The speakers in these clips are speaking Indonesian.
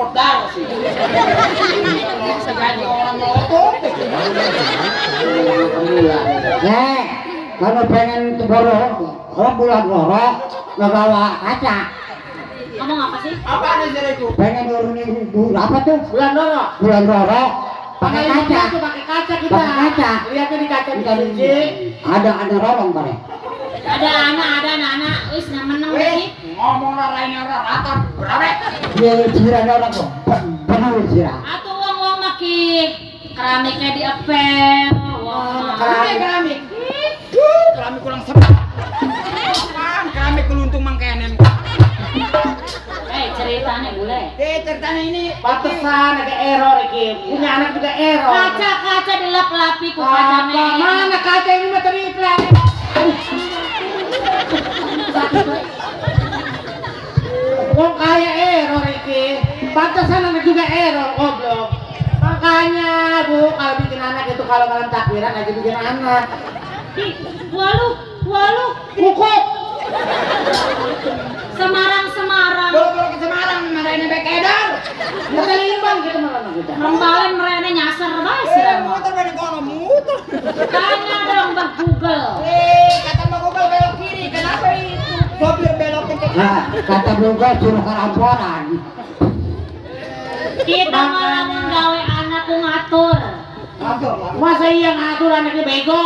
modal sih. Jadi orang melotot. Nek, kalau pengen teboro, kalau bulan loro, ngebawa kaca. Ngomong apa sih? Apa ada itu? Pengen nurunin apa tuh? Bulan loro. Bulan loro. Pakai kaca. Pakai kaca kita. Pakai kaca. Lihatnya di kaca di sini. Ada rorong bare. Ada anak. Wis meneng iki. Ngomong lain orang rata berapa? Dia jiran orang kok. Benar jiran. Atuh wong-wong maki keramiknya diepel. Wah, Keramik. Keramik kurang sepak. Apaan keramik keluntung mangkenen. Ceritanya bule. Ceritanya ini pantesan ada error iki. Punya anak juga error. Kaca dilap-lapi ku kaca Mana kaca ini mah triplek. Wong kaya error iki. Pantesan anak juga error goblok. Makanya Bu, kalau bikin anak itu kalau malam takbiran aja bikin anak. Waluh. Kukuk. Semarang. Bolo-bolo ke Semarang, marahin baik edar. Kelimbang gitu malam kita. Rembalen merene nyasar bae sih remo. Muter banyak kono muter. Tanya dong Mbak Google. Kata Mbak Google belok kiri, kenapa itu? Sopir belok ke kiri. Nah, kata Boga suruh keramporan. Kita malah menggawe anakku ngatur. Masa iya ngatur anaknya bego?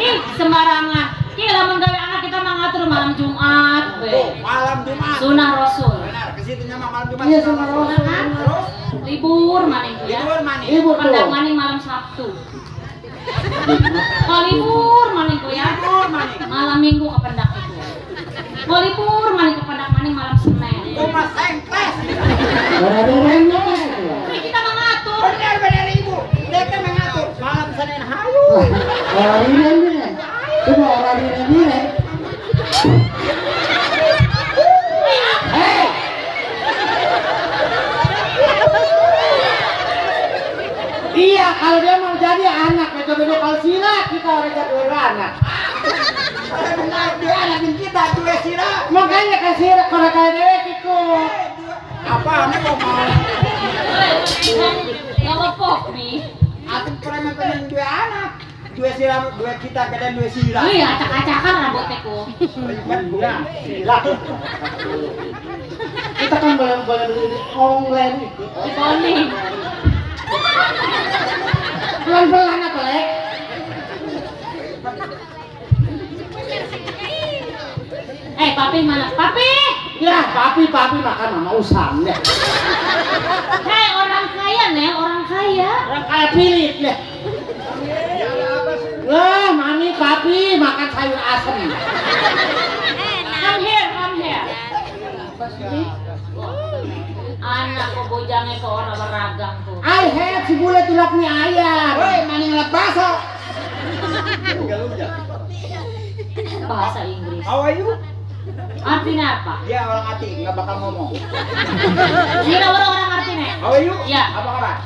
Ih, sembarangan. Kita menggawe anak kita mengatur malam Jumat. Malam Jumat. Sunah Rasul. Benar, ke situ nama malam Jumat. Iya, sunah Rasul. Terus Libur maning ya. libur maning. Libur Pendak tuh. maning malam Sabtu. Kalau libur maning ku ya. Libur maning. Malam Minggu ke pendak itu. Kalau libur maning ke pendak maning malam Senin. Rumah sengkles. Benar-benarnya. Ini kita mengatur. Benar ibu. Dia kan mengatur. Malam Senin hayu. Orang ini. Cuma orang ini. Iya, kalau dia mau jadi anak, betul-betul kalau silat kita orang jadi anak. Benar, dia anakin kita dua silat. Makanya kasih kalau kayak dewek ikut. Apa? Ini mau Gak lepok nih. Aku pernah pengen dua anak. Dua silat, dua kita kadang dua silat. Wih, acak-acakan rambutnya ku. Ribet guna silat. Kita kan boleh online. Dikoni. Pelan-pelan apa lek? Papi mana? Papi! Ya, papi makan mama usam deh. Hei, orang kaya nih, orang kaya. Orang kayak Philip deh. Wah, mami papi makan sayur asem. Come here. Anak kok bojangnya ke orang beragam tuh. I have si bule tulak nih ayam. Woi, maning lepaso. Bahasa Inggris. How are you? Artinya apa? Ya orang hati nggak bakal ngomong. Ini orang artinya. How are you? Ya. Apa kabar?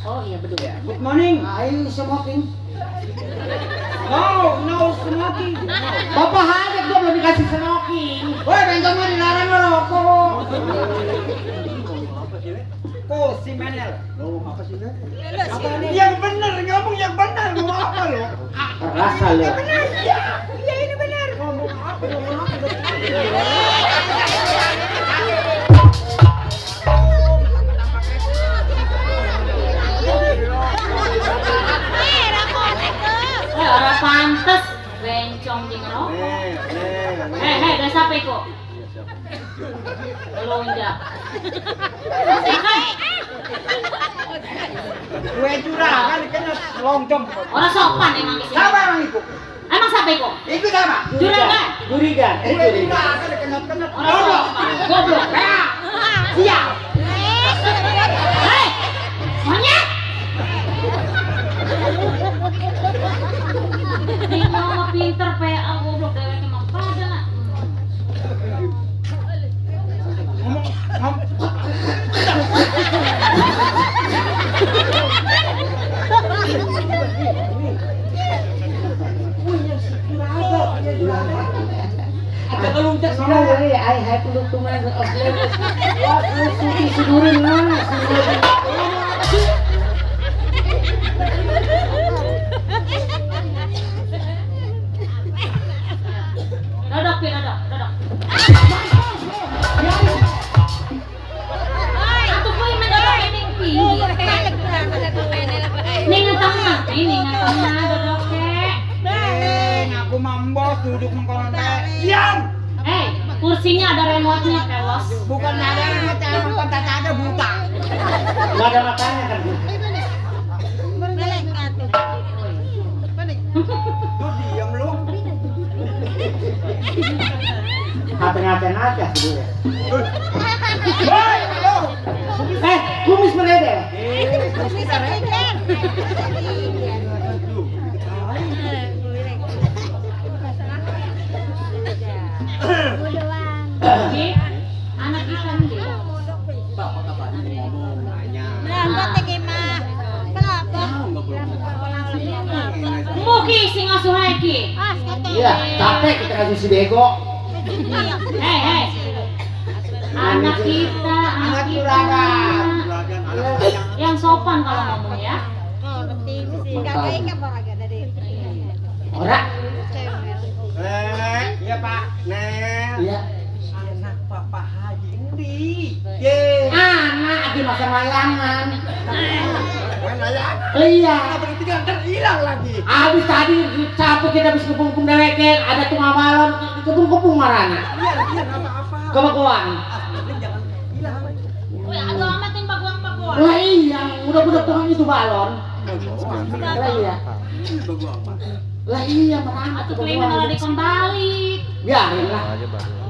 Oh iya betul. Good morning. Ayo smoking. No smoking. Bapak aja gua belum dikasih smoking. Woi, bentong mah dilarang merokok. Kok si Menel? Ngomong apa sih, Menel? Yang benar, ngomong yang benar. Ngomong apa lo? Rasa lo. Iya ini benar. Ngomong apa? Orang pantes bencong di ngerok. Udah sampai kok. Lonjak. Gue curah kan kena loncong. Orang sopan emang di sini. Sama orang itu. Emang sampai kok? Itu sama. Juragan. Jurigan. Gue curah kan kena. Orang sopan. Goblok. Siap. Hei, monyet. Ini mama pinter PA goblok dewek emang pada nak. Ada keluncat Sama ya. hai peluk tuman asli. Wah, suci sudurin mana? Dodok, Pi, dodok. Atuh poe mendodok ning Pi. Ning tengah, Pi, ning tengah dodok ke. Aku mambos duduk mengkonon teh. Diam. Kursinya ada remote-nya, kelos. Bukan ada remote, emang tata ada buta. Enggak ada matanya kan. Tuh diam lu. Ngaten-ngaten aja sih dia. Woi, lu. Kumis menede. Oke, anak kita nih. Muki sing asuh iki. Iya, capek kita kasih si bego. Hei. Anak kita. Yang sopan kalau ngomong ya. Ora. Iya Pak. Nek. Iya. Anak Papa Haji Endi. Anak di masa layangan. Layangan. Iya. Berarti kan terhilang lagi. Abis tadi capek kita habis kepung-kepung deweken, ada tengah malam kepung-kepung marana. Iya, apa-apa. Kebaguan. Jangan hilang. Wih, agak amatin baguang-baguang. Lah iya, udah tuang itu balon. Lah iya. Lah iya merana Atuh kuwi malah dikembali. Biarin lah.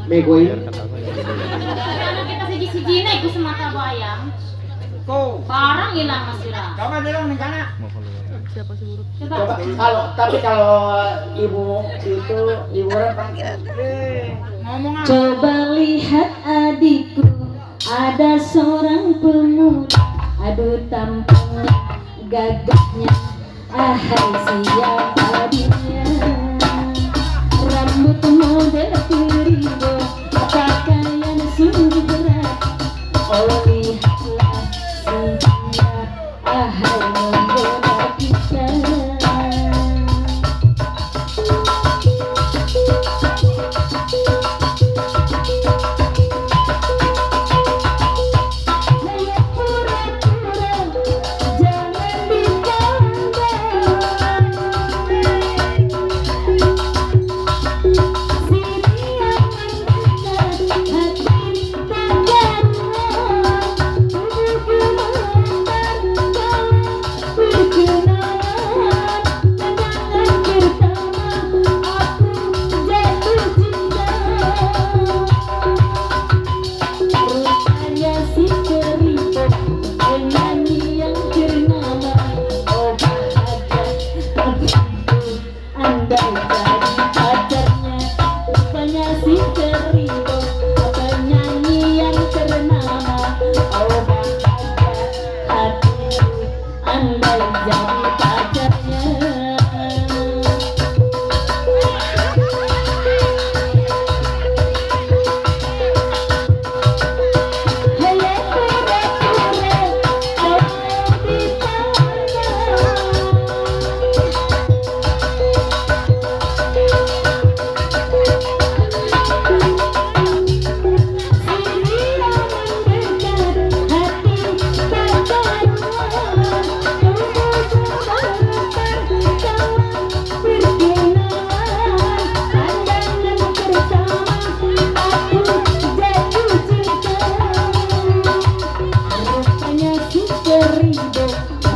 Begoin. Anak kita siji-sijina iku semata bayang. Kau. Barang hilang masira. Coba bilang nih kana. Coba kalau ibu itu ibu orang Ngomong apa? Coba lihat adikku, ada seorang pemuda, aduh tampang gagahnya, ahai siapa dia? Rambut model keribo, pakaian sungguh berat, oh lihatlah singgah, ahai menggoda kita.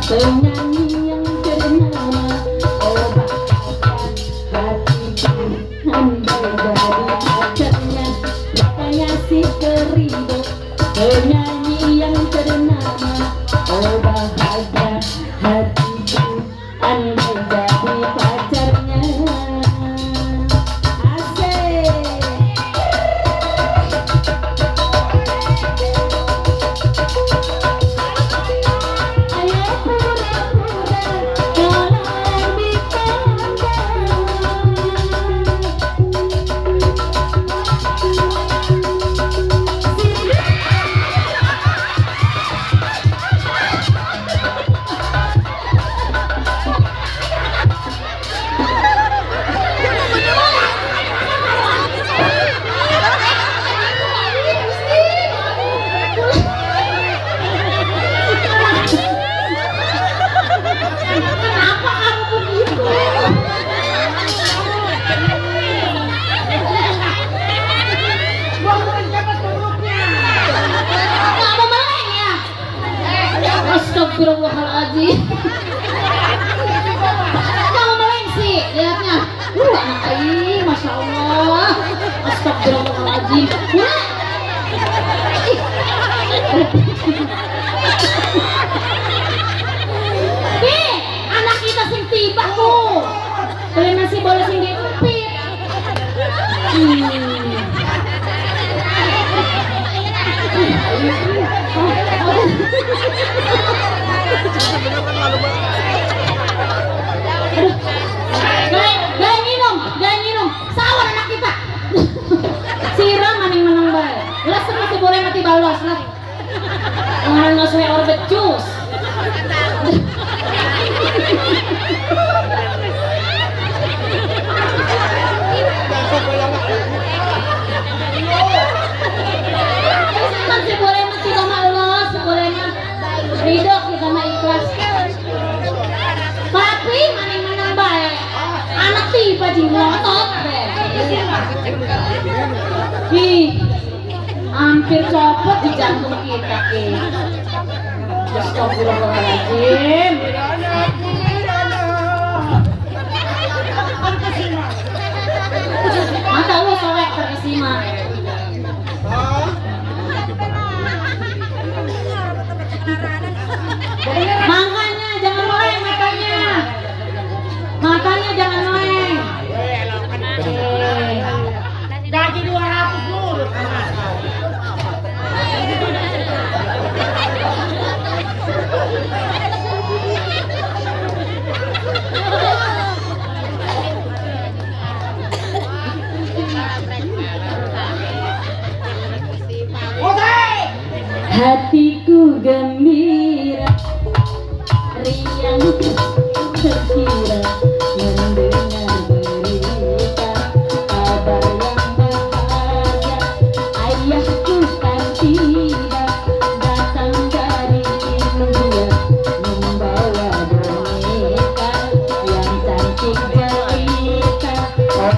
Penyanyi yang ternama, oh bahagia hatiku, andai jadi pacarnya, katanya si Keribo. Penyanyi yang ternama, oh bahagia hatiku, andai jadi pacarnya. Asik. Astagfirullahaladzim. Mau melengsi, lihatnya. Anak aing, masya Allah. Astagfirullahaladzim. Anak kita sing tiba tuh. Beli nasi boleh sing diempit. Gak minum, sawan anak kita. Siram maning menang bae. Ulah masih boleh mati balos lah. Ngan ngasuhe orbit jus. Masih boleh mati sama Allah, sebolehnya ridho kita mah ikhlas. Tapi maning menang bae. Anak tiba di ngotot deh. Hampir copot di jantung kita ki. Astagfirullahaladzim. Mata lu soek terisi mah. Makanya jangan meleng matanya. Makanya jangan meleng. Gaji 200 dulu. Hatiku gembira, riang terkira mendengar berita kabar yang bahagia. Ayahku kan tiba datang dari India membawa boneka yang cantik jelita. Oh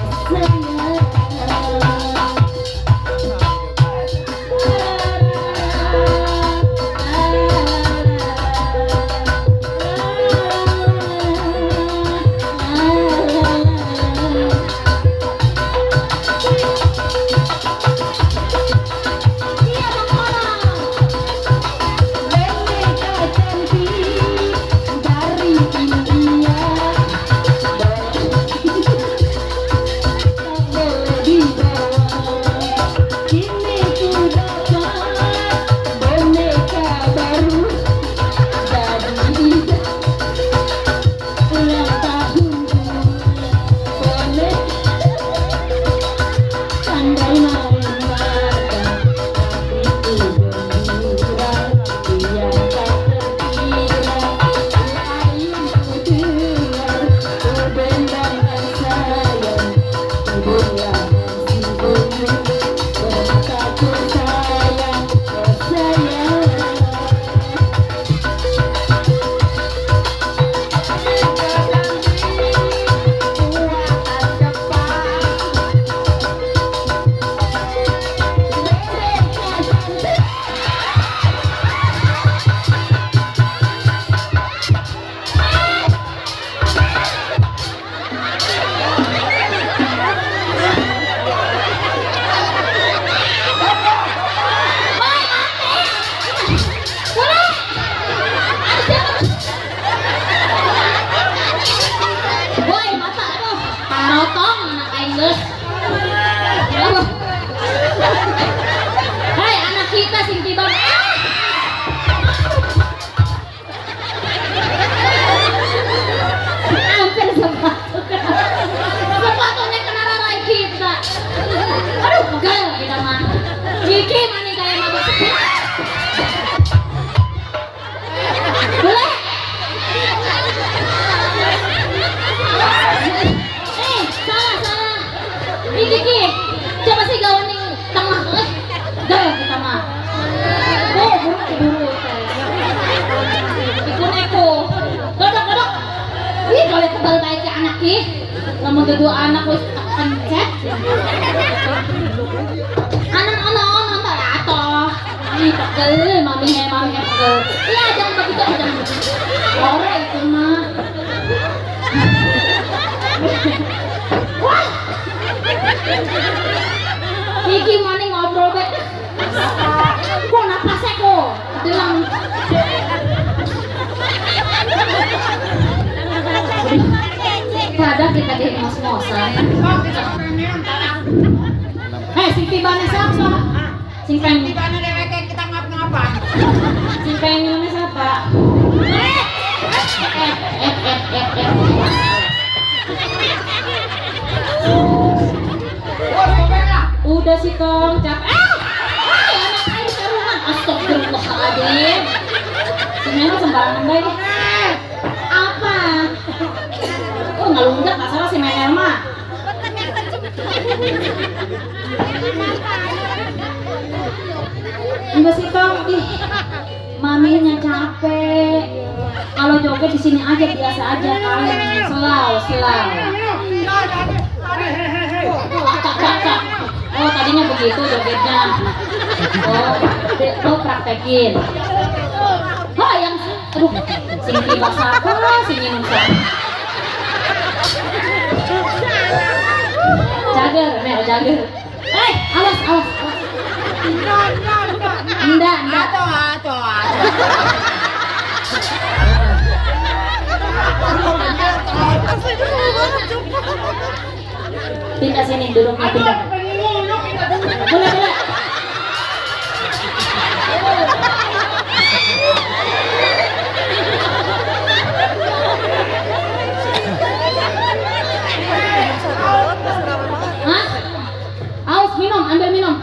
sayang. Hai anak kita sing tiba. Hampir sepatunya kena rarai kita. Aduh, pegal kita mah. Gigi maning kayak mabuk. Boleh? Salah. Gigi, coba sih gawan ning tengah teh. Gaya kita mah. Oh, buru. Iku. Godok. Ih, kalau tebal kayak anak ki. Lamun kedua anak wis pencet. Anak barato. Ih, pegel, mami pegel. Iya, jangan begitu, jangan begitu. Orang itu mah. Wah. Iki mana ngobrol be? Kok napasnya kok? Bilang. Kadang kita di ngos-ngosan. Sing tibane siapa? Sing pengen Tibane dheweke kita ngapa-ngapa. sing pengen minumnya siapa? Udah sih Kong, capek. Anak air taruhan. Astagfirullahaladzim. Si Mena sembarangan baik. Apa? Oh ngelunjak gak salah si Menel mah. Enggak sih Kong, ih, maminya capek. Kalau joget di sini aja biasa aja kalian selau. Oh tadinya begitu jogetnya. Oh praktekin. Oh yang aduh, sing tiba siapa, sing minum siapa. Jager. Awas. Enggak. Atuh. Pindah sini, duduknya pindah. Boleh. Hah? Aus minum, ambil minum.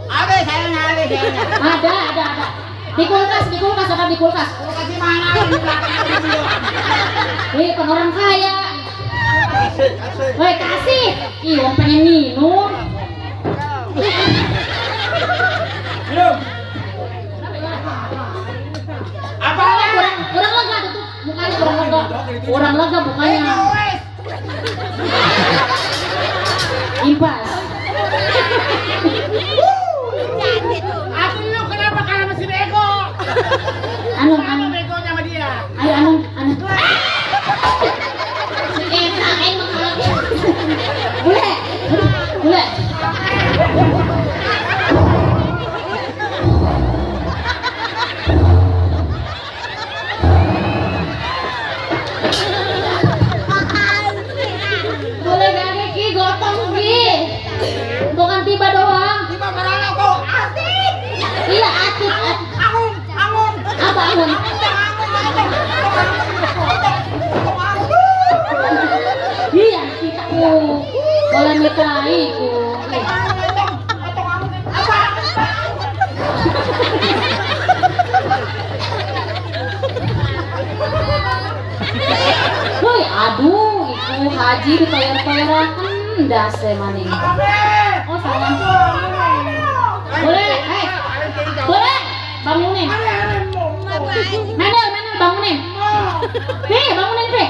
Ada. Di kulkas, ada di kulkas. Kulkas di mana? Di belakang dulu. Wih, kan orang kaya. Woi, kasih. Ih, orang pengen minum. Apa? Kurang lega tuh mukanya, kurang lega mukanya. Impas. Aku lu kenapa kalah sama si Bego? Anu. Begonya sama dia. Ayo anu. Emang boleh. Boleh gak Ki, gotong Ki. Bukan tiba doang. Tiba merana kok. Asik. Iya, atik. Angun. Apa angun? Iya, kita ku. Boleh mitai ku. Woi, aduh, itu haji ditoyor-toyorakan dase maning. Oh, salah. Boleh, boleh. Bangunin. Menel, bangunin. Bangunin, Pe.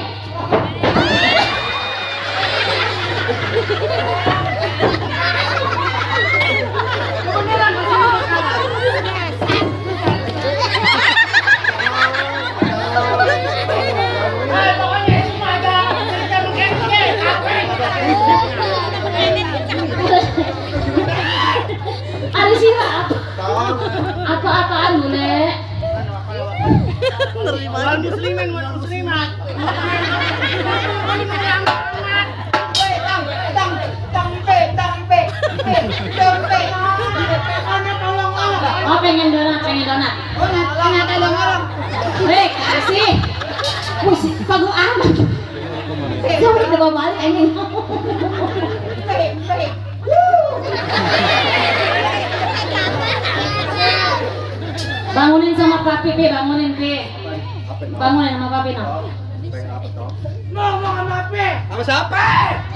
Ada sirap. Apa-apaan boleh? Wal muslimin. Oh, pengen donat. Hei, kasih. Musik pagu amat. Jangan kita bawa balik ini. Bangunin sama papi, Pi, bangunin sama papi, no. Ngomong sama apa? Sama siapa?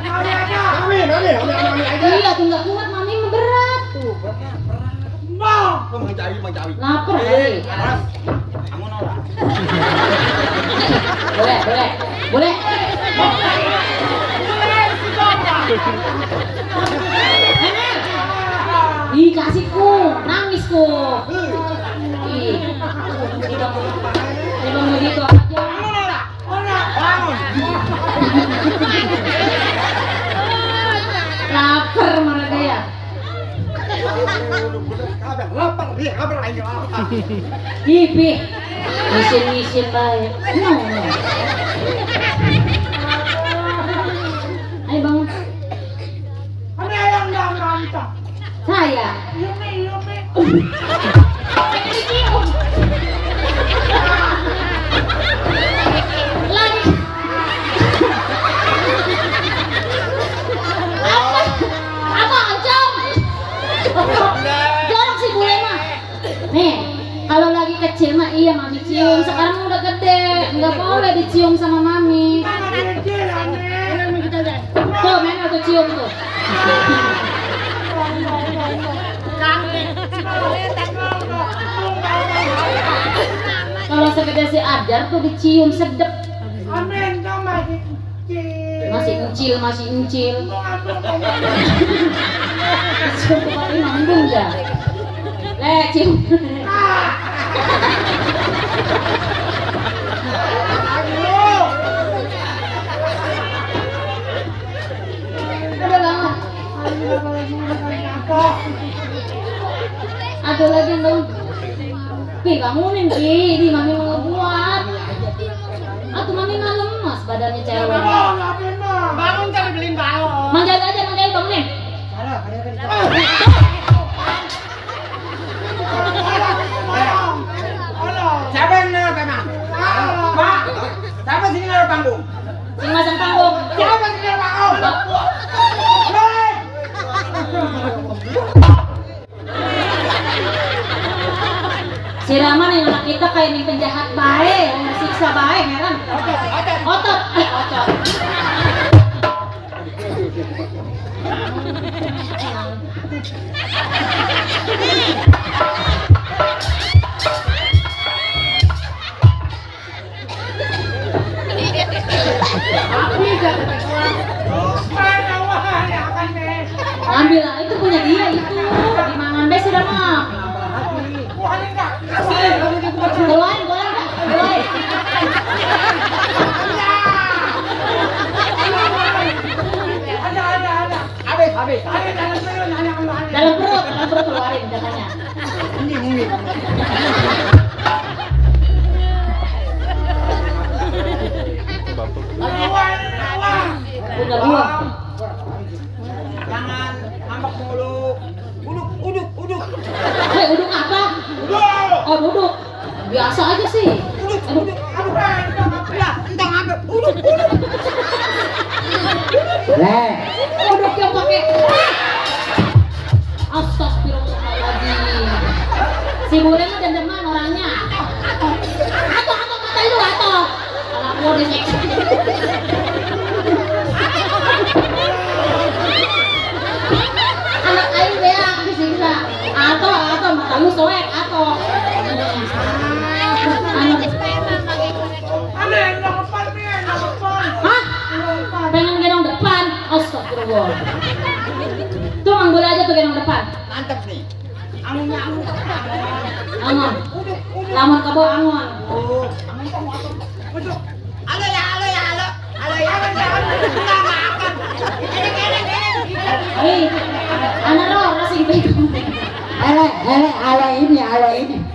Mami aja. Mami aja. Iya, tuh nggak kuat, mami mah berat tuh. Mau. Kok Mang Jawi. Lapar kali. Kamu nolak. Boleh. Ih, kasihku, nang pengemisku. Ih, di bang begitu aja. Lapar mereka ya. Lapar dia, lapar aja. Ipi, misin baik. No. Ayo bangun. Ano yang nanganta? Saya. Yumi. Lagi. Apa ancam? Jorok sih bule mah. Nih, kalau lagi kecil mah iya mami cium. Sekarang udah gede, nggak boleh dicium sama mami. Tuh, main aku cium tuh. Kalau segede si Adar tuh dicium sedep. Amin, kau masih kecil. Masih encil. Cium kembali manggung ya. Cium. Udah banget. Ada lagi dong. Ki, bangunin Ki, di mami mau ngebuat. Atuh mami mah lemas badannya cewek. Bangun kali beliin balon. Manjat aja, bangunin. Siapa yang naruh pemang? Pak, siapa sini naruh panggung? Sing masang panggung. Siapa sih yang mau? Si Rama nih anak kita kayak nih penjahat baik, siksa baik, heran. Otot. Ambil lah, itu punya dia itu. Dimangan deh si Rama. Keluarin. Habis. Dalam perut keluarin katanya. Ini. Udah dua. Jangan ngambek mulu. Uduk. Hei, uduk apa? Oh, duduk. Biasa aja sih. Aduh. Entah ngambek. Uduk. Uduk yang pakai. Astagfirullahaladzim. Si bule mah dendeman orangnya. Atau mata itu atau. Anak gua diseksa. Anak aing beak disiksa. Atau mata lu soek atau. Hah? Pengen gendong depan? Astagfirullah. Tuh mang boleh aja tuh gendong depan. Mantap nih. Angon. Lamun kabo angon. Halo ya. Enggak makan. Hei, anak roh rasa gitu. Ala ini.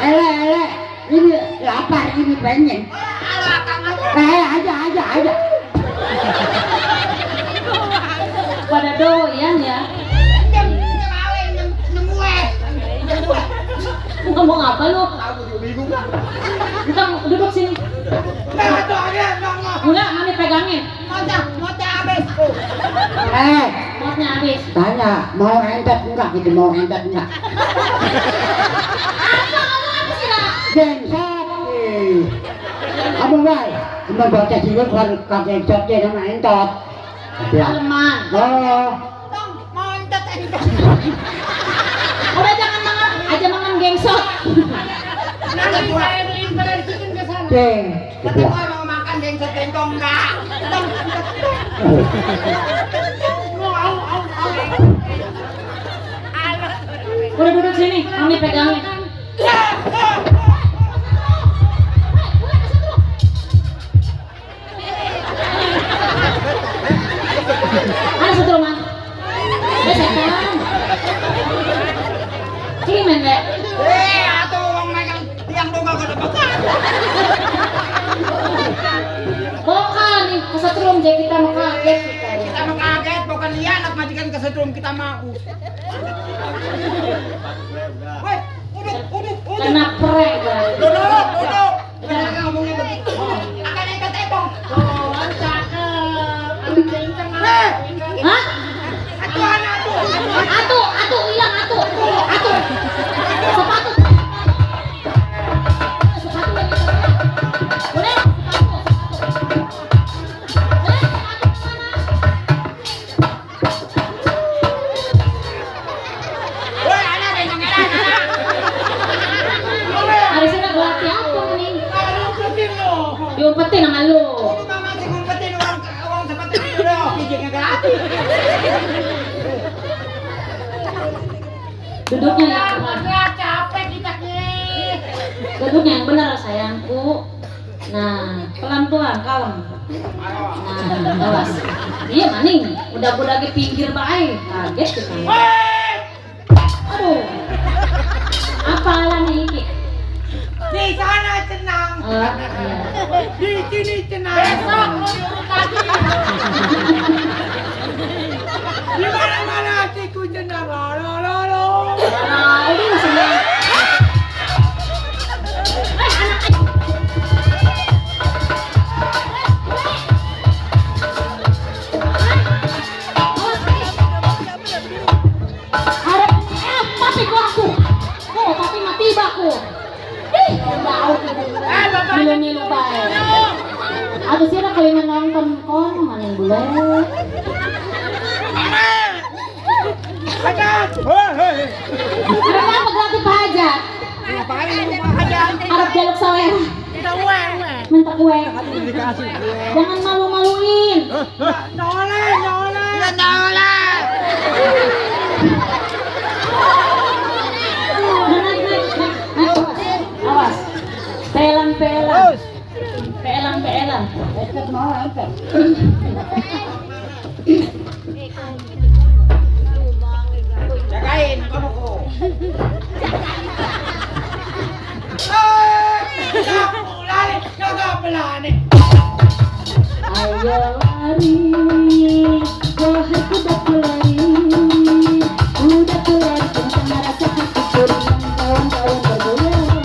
Ele, ini lapar, ini pengen. Aja. Pada doyan ya. Ngomong apa lu? Kita duduk sini. Enggak, mami pegangin. Motnya habis. Motnya habis. Tanya, mau entet enggak gitu, Apa sih lah? Gengsat. Apa baik? Cuma baca sini kan kakek jodnya sama entot. Aleman. Oh, Mau entet. Udah jangan mangan gengsot. Ceng. Kata gua mau makan gengsot gentong enggak. Udah duduk sini, Mami pegangin. Ada satu rumah. Ada setan. Ini men deh. Atuh wong megang tiang donga kada bakal. Bukan nih, kesetrum jadi kita mau kaget kita. Kita mau kaget bukan lihat anak majikan kesetrum kita mau. Woi, udah. Kena prank berarti. Duduk. Jangan ngomongnya begitu. Akan ikat tepong. Hah? Atuh. Atuh, hilang atuh. Atuh. Sepatu. Sepatu lagi. Boleh? Sepatu. Woi, anak bengong anak. Hari sini gelar siapa nih? Diumpetin sama lu. Kudu mama sih ngumpetin orang seperti itu loh. Kijingnya gratis. Duduknya yang benar. Capek kita nih. Duduknya yang benar sayangku. Nah, pelan-pelan kalem. Nah, awas. Iya maning, udah di pinggir bae. Kaget kita. Aduh. Apalan iki? Di sana tenang. Iya. Di sini tenang. Besok mau diurut lagi. Di mana-mana hatiku tenang. Lo. Nah, ini maksudnya. Papi aku. Oh, papi mati baku. Ih, bau. Milu-milu bae. Aduh sih ada kalian nonton kon maning bule. Hajat. Hei. Ada apa gratis hajat? Ngapain lu hajat? Harap jaluk sawer. Kita uwe. Minta kue. Dikasih. Jangan malu-maluin. Noleh. Naik. Awas. Pelan. Jagain kamu ko. Lari, kagak pelani. Ayo lari, wahai kudaku lari. Kudaku lari, tentang rasa hati kuring kawan-kawan bergoyang.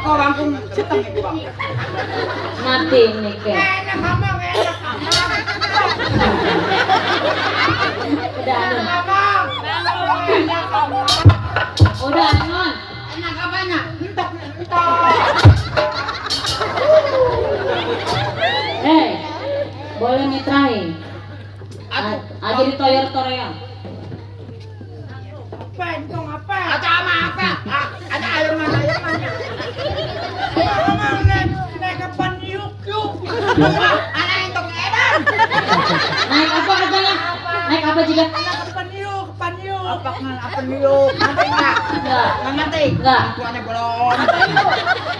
Kau bangkung seteng itu bang. Mati nih ke. Enak abang. Udah anon. Abang. Udah anon. Enak apanya? Entok. Boleh mitrain. Aja ditoyor-torean. Apa itu apa? Apa? Ada air mana? Naik kapan yuk? Anak entok edan. Naik apa katanya? Naik apa juga? Kapan yuk? Apa yuk? Nanti enggak? Enggak. Nanti? Enggak. Tuannya belum.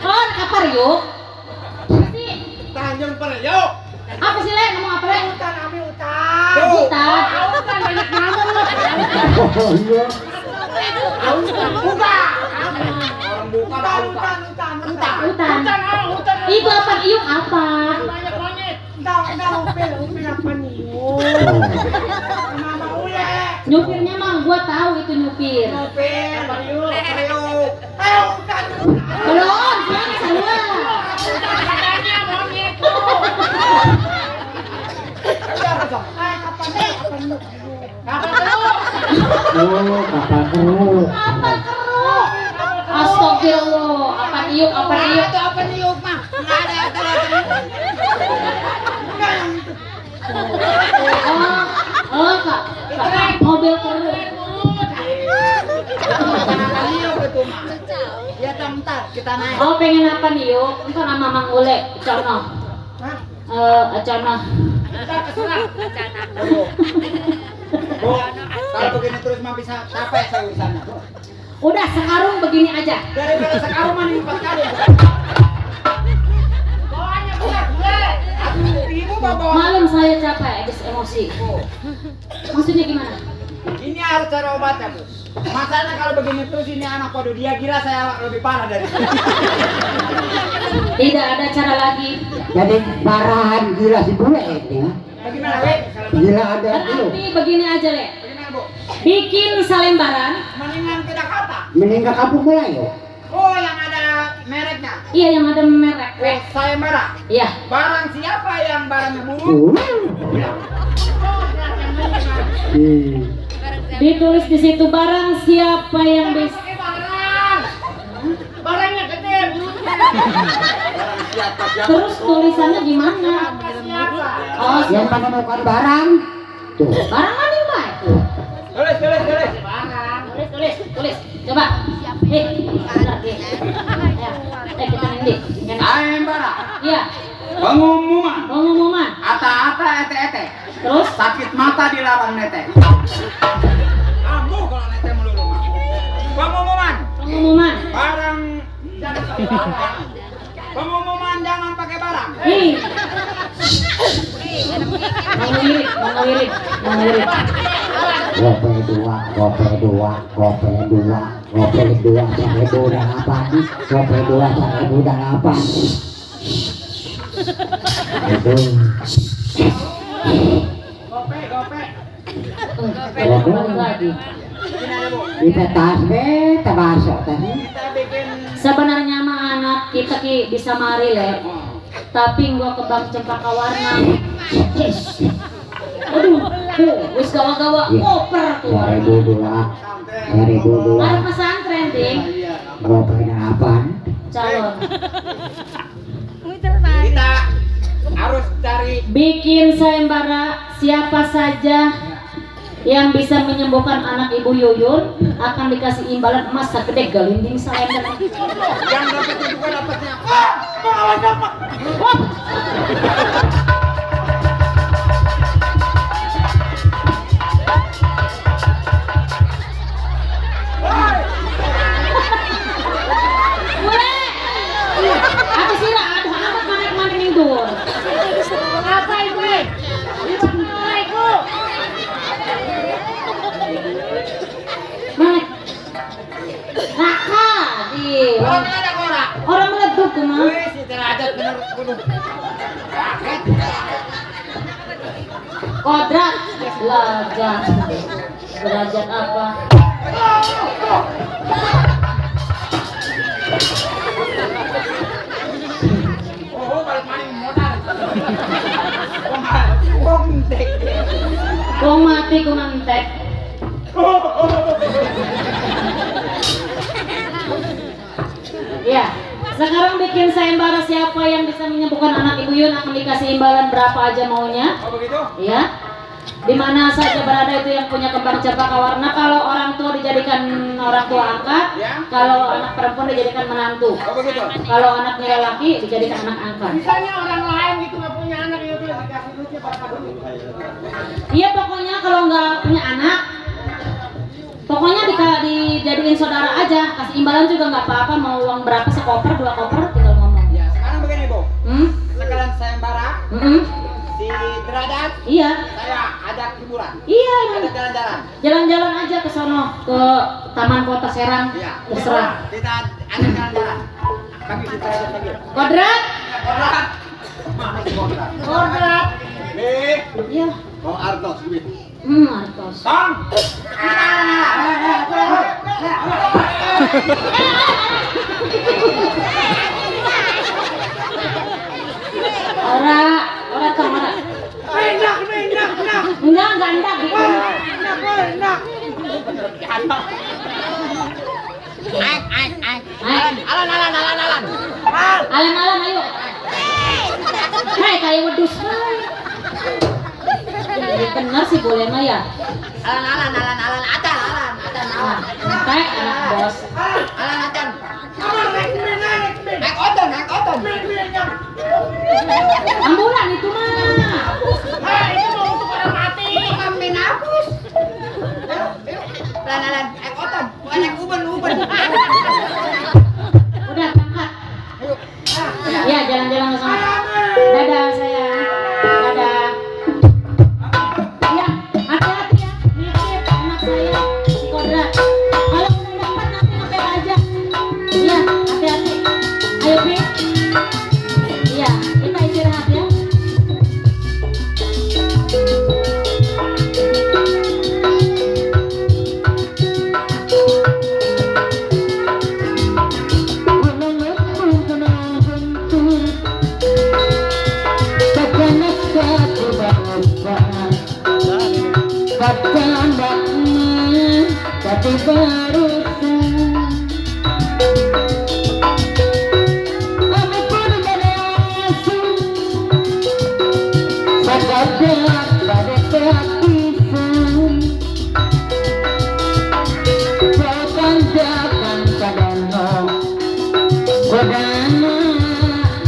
Oh, kapar yuk. Tanjung Priok. Apa sih Le? Ngomong apa Le? Hutan. Hutan. Hutan banyak nyamuk loh. Buka. Hutan. Hutan. Itu apa? Iuk apa? Banyak monyet. Upil apa nih? Mama ule. Nyupirnya mah gua tahu itu nyupir. Upil. Priok. Ayo hutan. Belum, siapa semua? Katanya monyet. Kapan keruk? Astagfirullah. Apa iuk? Apa iuk? Itu apa niuk mah? Enggak ada Oh, Kak. Mobil keruk. Ya bentar kita naik. Oh, pengen apa nih yuk? Itu nama Mang Ule, contoh. Acana. Bu, kalau begini terus mah bisa capek saya urusannya. Udah sekarung begini aja. Daripada sekarang mah 4 kali. Bawanya bulat, bulat. Ibu bawa. Malam saya capek, habis emosi. Maksudnya gimana? Ini harus cari obatnya, Bu. Masalahnya kalau begini terus ini anak waduh dia gila saya lebih parah dari dia. Tidak ada cara lagi. Jadi parahan gila si bule ini. Bagaimana, Wek? Gila ada dulu. Berarti begini aja, Le. Bagaimana, Bu? Bikin salembaran. Mendingan ke Jakarta. Meninggal kampung Melayu. Oh, yang ada mereknya. Iya, yang ada merek. Oh, saya merah. Iya. Barang siapa yang barangnya buruk? Ditulis di situ barang siapa yang bisa. Pakai barang. Barangnya gede, buruknya. Barang siapa? Terus tulisannya gimana? Siapa? Oh, Yang menemukan barang. Tuh. barang mana Pak? Tulis. Barang. Tulis. Coba. Bentar, kita ini. Sayembara. Iya. Pengumuman. Pengumuman. Ata ete. Terus Sakit mata dilarang nete. Ambu kalau nete melulu mah. pengumuman. Barang jangan pakai barang. Pengumuman jangan pakai barang. Ih. Mau ngirit. Gope dua, sampai udah apa? Itu. Gope. Balik lagi. Gini aja, Bu. Kita tas tabasok tadi. Kita bikin Sebenarnya mah anak kita ki bisa mari Le. Tapi gua ke Bank Cempaka Warna. Aduh, wis gawa-gawa koper tuh. 2002. Arep pesantren, Ding. Gope apaan? Calon. kita harus cari Bikin sayembara siapa saja yang bisa menyembuhkan anak Ibu Yuyun akan dikasih imbalan emas segede galinding sayembara. yang dapat itu juga dapatnya. Aku sih lah, aduh amat manik ning dur. Apa itu? Assalamualaikum. Manik. Raka di Orang ada korak. orang meleduk mah. Wih, si derajat bener kudu. Raket. Kodrat derajat. Derajat apa? Oh, balik maning modal. Wong tek. Wong mati ku ngantek. Ya, sekarang bikin sayembara siapa yang bisa menyembuhkan anak Ibu Yun akan dikasih imbalan berapa aja maunya. Oh, begitu? Ya, di mana saja berada itu yang punya kembang cempaka warna. Kalau orang tua dijadikan orang tua angkat, Ya. kalau anak perempuan dijadikan menantu, Oh, begitu? kalau anaknya laki dijadikan anak angkat. Misalnya orang lain gitu nggak punya anak itu dikasih duitnya berapa duit? Iya, pokoknya kalau nggak punya anak, pokoknya dijadiin saudara aja, kasih imbalan juga nggak apa-apa. Mau uang berapa, sekoper, 2 koper, tinggal ngomong. Ya, sekarang begini, Bu. Hmm? Sekalian sayembara, si derajat Iya, saya ajak hiburan. iya. Ajak jalan-jalan. Jalan-jalan aja ke sono, ke Taman Kota Serang, Iya. terserah. Kita ajak jalan-jalan. Kami kita ajak lagi. Kodrat, Kodrat. Mana si kodrat? kodrat. Nih, Iya. mau Artos duit. Artos. Tong. Ora kamera. Enak. Enggak. Alan. Alan, ayo. Hai, kayak wedus. Jadi benar sih boleh mah ya. Alan. Entek anak bos. Alan. Naik oton. Ambulan itu mah. Bercandanya tapi barusan Kami pun berasa Segadar pada kehabisan Jakan-jakan kadano Godana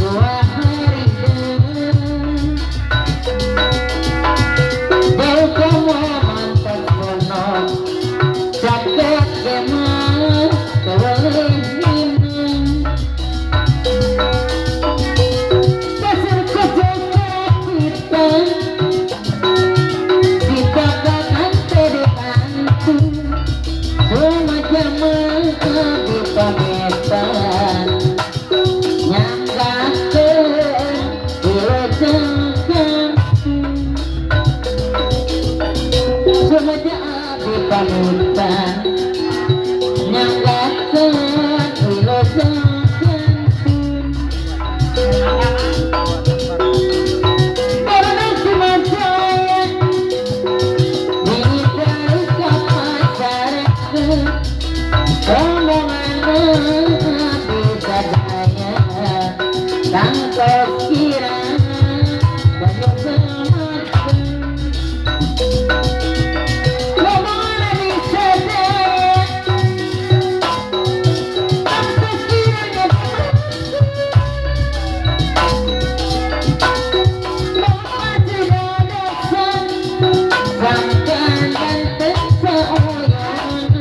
dua hari Belkomo mantan bono Jaket geman kewalihinan Dasar kejakitan Dikatakan terbantu Semacam di pametan Nyanggakan dilejakan Semacam di pametan Nyanggakan dilejakan Karena cuma saya Dikau kapan masyarakat Omongan bisa daya Tanpa kira Dan semacam Omongan bisa daya Tanpa kira Omongan tidak dasar Sangkan dan terseoyangan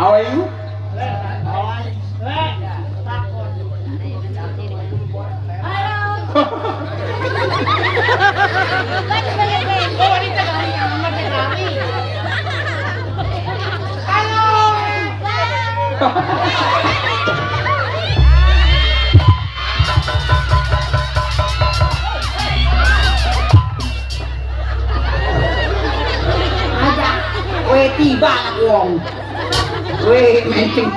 How are you? Weh tiba anak wong. Weh mencing.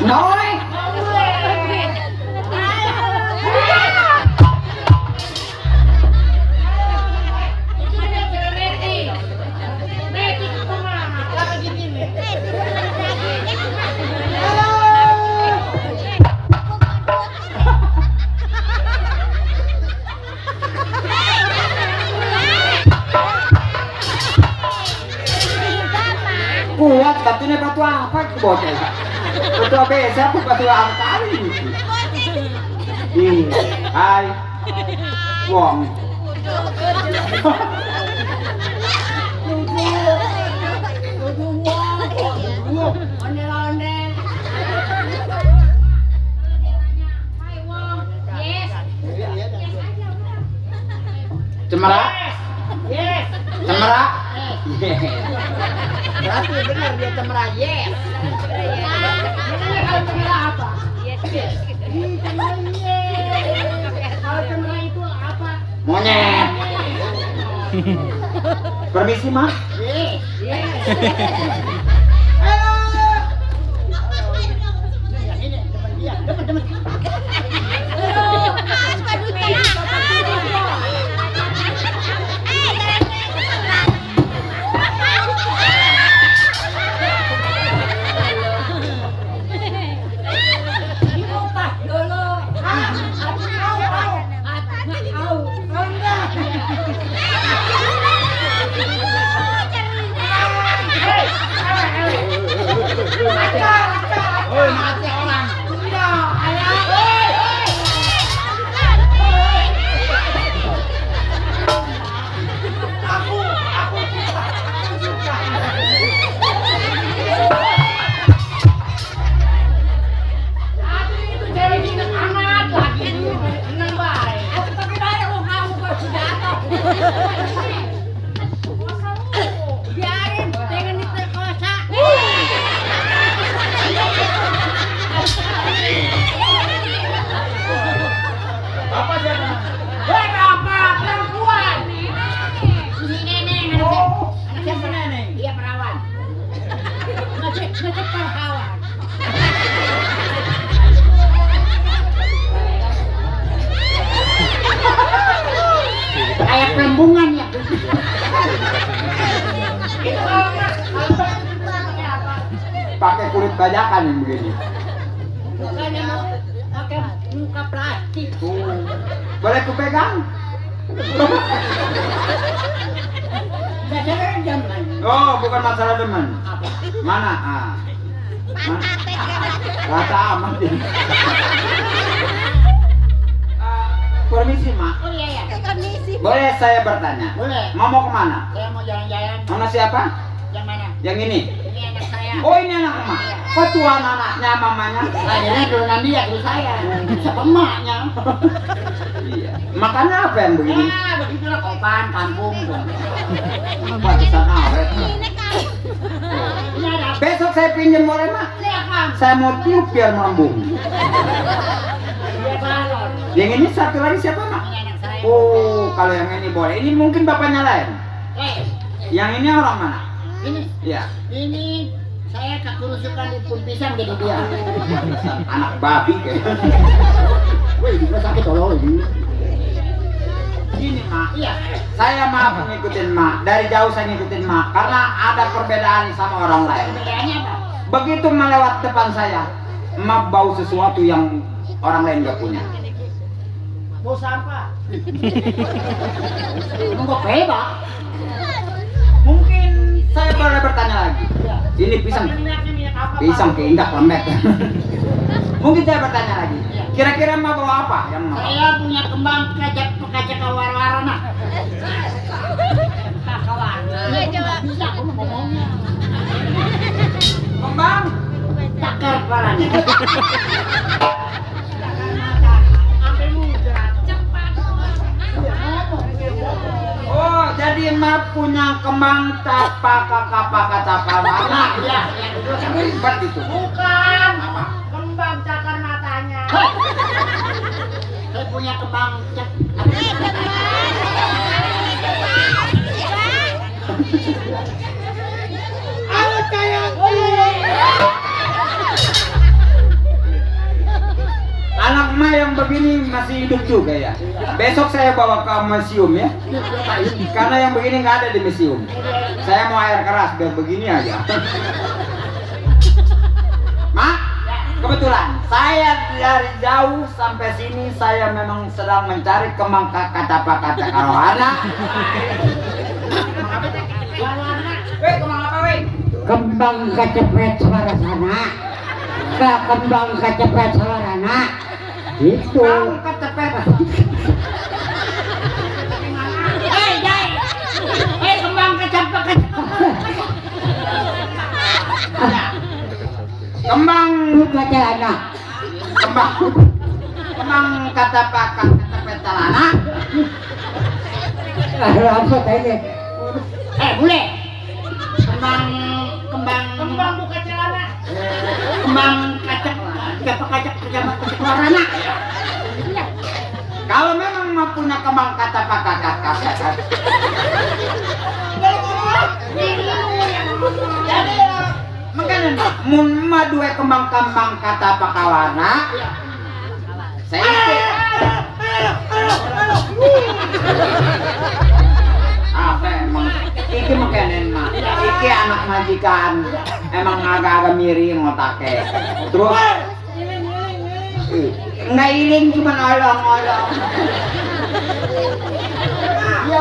Noi. Kuat batunya batu apa itu bocah? Batu biasa apa batu apa kali ini? Hai. Wong. Berarti benar dia cemerayet. Makanya kalau cemera apa? Ih, cemerayet. Kalau cemera itu apa? Monyet. Permisi, Mak. Oi, mati orang. Biarin, pengen diperkosa. Apa siapa? Bapak perempuan. Ini neneng, anak siapa neneng? Iya perawan. Ngecek perawan. Kayak pelembungan ya. Pakai kulit bajakan yang begini. Bukannya mau pakai muka plastik. Boleh ku pegang? Dasarnya jangan. Oh, bukan masalah demen. Mana? Rasa aman deh. Permisi, Mak. Oh iya ya. Boleh saya bertanya? Boleh. Mau kemana? Saya mau jalan-jalan. Mana siapa? Yang mana? Yang ini? Ini anak saya. Oh, ini anak emak. Kok tuan anaknya mamanya? Saya turunan dia, terus saya. Siapa emaknya? Iya. Makannya apa yang begini? Ya, begitulah kopan, kampung. Pantesan awet. Ini ada apa? Besok saya pinjam boleh, Mak? Ini apa? Saya mau tiup biar melembung. Dia balon. Yang ini satu lagi siapa, Mak? Ini anak saya. Oh, kalau yang ini boleh. Ini mungkin bapaknya lain. Yang ini orang mana? Ini, Iya. ini saya kekurusukan di pun pisang jadi dia. Anak babi kayaknya. Wih, juga sakit tolong ini. Gini, Mak. Iya. Saya maaf ngikutin Mak. Dari jauh saya ngikutin Mak karena ada perbedaan sama orang lain. Bedanya apa? Begitu melewat depan saya, Mak bau sesuatu yang orang lain gak punya. Mau sampah. Emang kok beda? Mungkin saya boleh bertanya lagi. Ini pisang, Minyak apa? pisang keindak lembek. Mungkin saya bertanya lagi. Kira-kira Mak bawa apa? Yang Mak bawa? Saya punya kembang kaca warna. Kawarna. Bisa aku ngomongnya. Kembang? Cakar parahnya. Sampai muda. Oh, jadi Mak punya kembang capa warna. Iya, yang itu sama. Ribet itu. Bukan. Apa? Kembang cakar matanya. Saya punya kembang Ayo sayang. Anak Mak yang begini masih hidup juga ya. Besok saya bawa ke museum ya. Karena yang begini nggak ada di museum. Saya mau air keras biar begini aja. Mak, kebetulan saya dari jauh sampai sini saya memang sedang mencari kembang kaca arwana. Kembang apa, weh? Kembang kecepret suara sana. Kembang kecepret suarana. Itu. Kembang kecepet. kembang kecepet. Kembang Buka celana. kembang kecepet celana. Apa tadi? Bule. Kembang Kembang kacak warna. Kalau memang mempunyai kembang kata jadi makanya mun dua kembang kata pakawana saya apa emang iki makanan mah iki anak majikan emang agak-agak miring otaknya terus nggak iling cuma olong-olong ya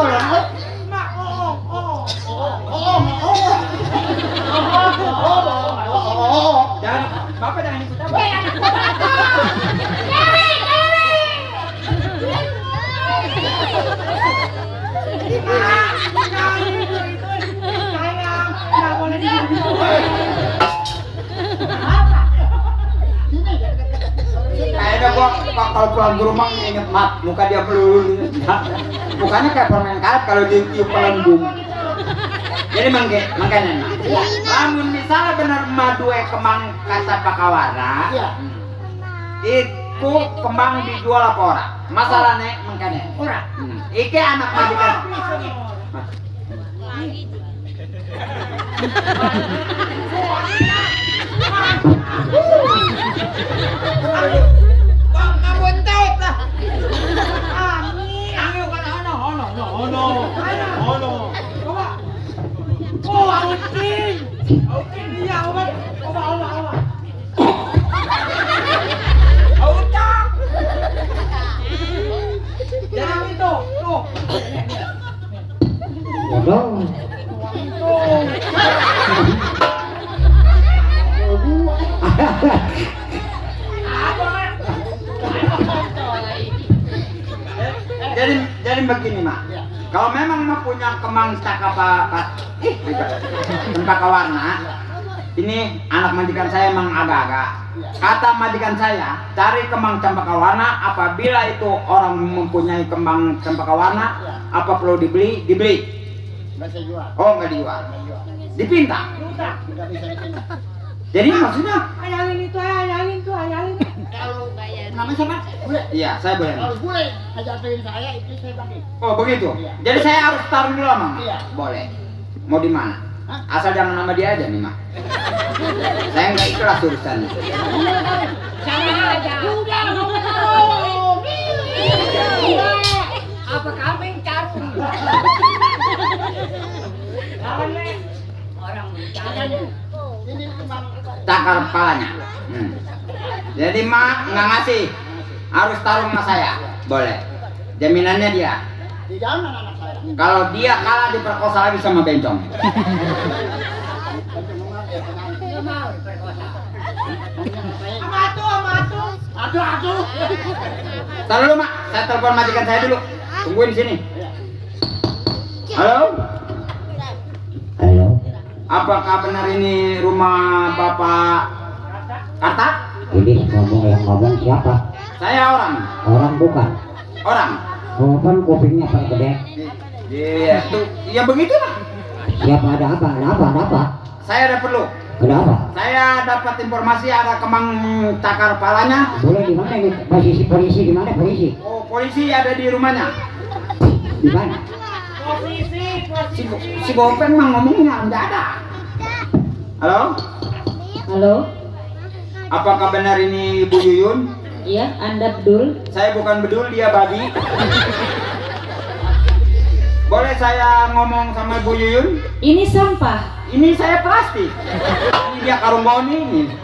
Allah jangan bapak jangan ikut apa kayaknya gua kalau pulang ke rumah inget mat muka dia peluru mukanya kayak permen karet kalau ditiup pelembung jadi makanya namun misalnya benar madu kembang kata pakawara itu kembang dijual apa orang masalahnya makanya orang iki anak majikan jadi begini mak kalau memang mau punya kembang cempaka warna ini anak majikan saya emang agak-agak kata majikan saya cari kembang cempaka warna apabila itu orang mempunyai kembang cempaka warna apa perlu dibeli oh nggak dijual dipinta jadi maksudnya Ayalin kalau namanya siapa? Bule. Iya, saya boleh. Kalau bule ajakin saya itu saya bagi. Oh begitu. Iya. Jadi saya harus taruh dulu Mang. Iya. Boleh. Mau di mana? Hah? Asal jangan nama dia aja nih Mak. Saya nggak ikhlas urusannya. Jangan aja. Udah ngomong taruh. Apa kambing karung? Jangan nih. Orang jangan. Ini kembang Takar kepalanya. Jadi Mak nggak ngasih. Harus taruh sama saya. Boleh. Jaminannya dia. di jalan anak saya. Kalau dia kalah diperkosa lagi sama bencong. Aduh. Taruh dulu Mak, saya telepon majikan saya dulu. Tungguin di sini. Halo? Halo, Apakah benar ini rumah Bapak Karta? ini yang ngomong siapa? Saya orang. Orang bukan. Orang. Ngomong kupingnya paling gede. Iya, tuh. Ya begitulah. Siapa ada apa? Ada apa? Saya ada perlu. Ada apa? Saya dapat informasi ada kembang cakar palanya. Boleh di mana ini? Polisi di mana polisi? Oh, polisi ada di rumahnya. Di mana? Si Bopeng mah ngomongnya enggak ada. Halo? Halo, Apakah benar ini Bu Yuyun? iya, Anda Abdul. Saya bukan bedul, dia babi. Boleh saya ngomong sama Bu Yuyun? Ini sampah. Ini saya plastik. Ini dia karung boni ini.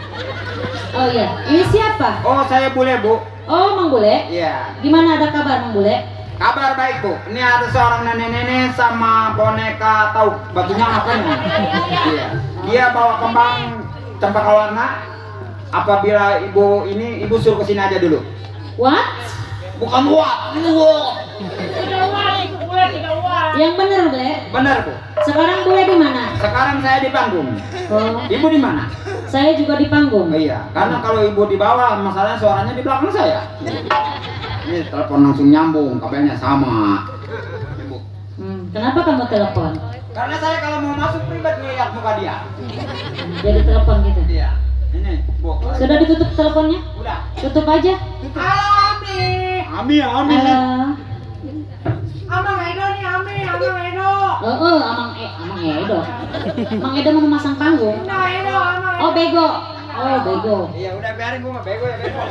Oh iya, ini siapa? Oh, saya Bule, Bu. Oh, Mang Bule. Iya. Gimana ada kabar Mang Bule? Kabar baik, Bu. Ini ada seorang nenek-nenek sama boneka tahu batunya apa nih? Iya. Dia bawa kembang cempaka warna. Apabila ibu suruh kesini aja dulu. What? Bukan wah, Yang bener Bule. benar Bu. Sekarang Bule di mana? Sekarang saya di panggung. Oh, Ibu di mana? saya juga di panggung. Oh, iya, karena kalau ibu di bawah, masalahnya suaranya di belakang saya. Ini telepon langsung nyambung, kabelnya sama. Ibu. Kenapa kamu telepon? Karena saya kalau mau masuk pribadi ngeliat muka dia. Jadi telepon gitu. Iya. Ini, Bu. Sudah ditutup teleponnya? Udah. Tutup aja. Ami, Ami. Halo. Amang Edo nih, Amang Edo. Amang Edo. Mang Edo mau masang panggung. Nah, Edo, Amang Edo. Oh, bego. Oh, bego. Iya, udah biarin gua mah bego ya, bego.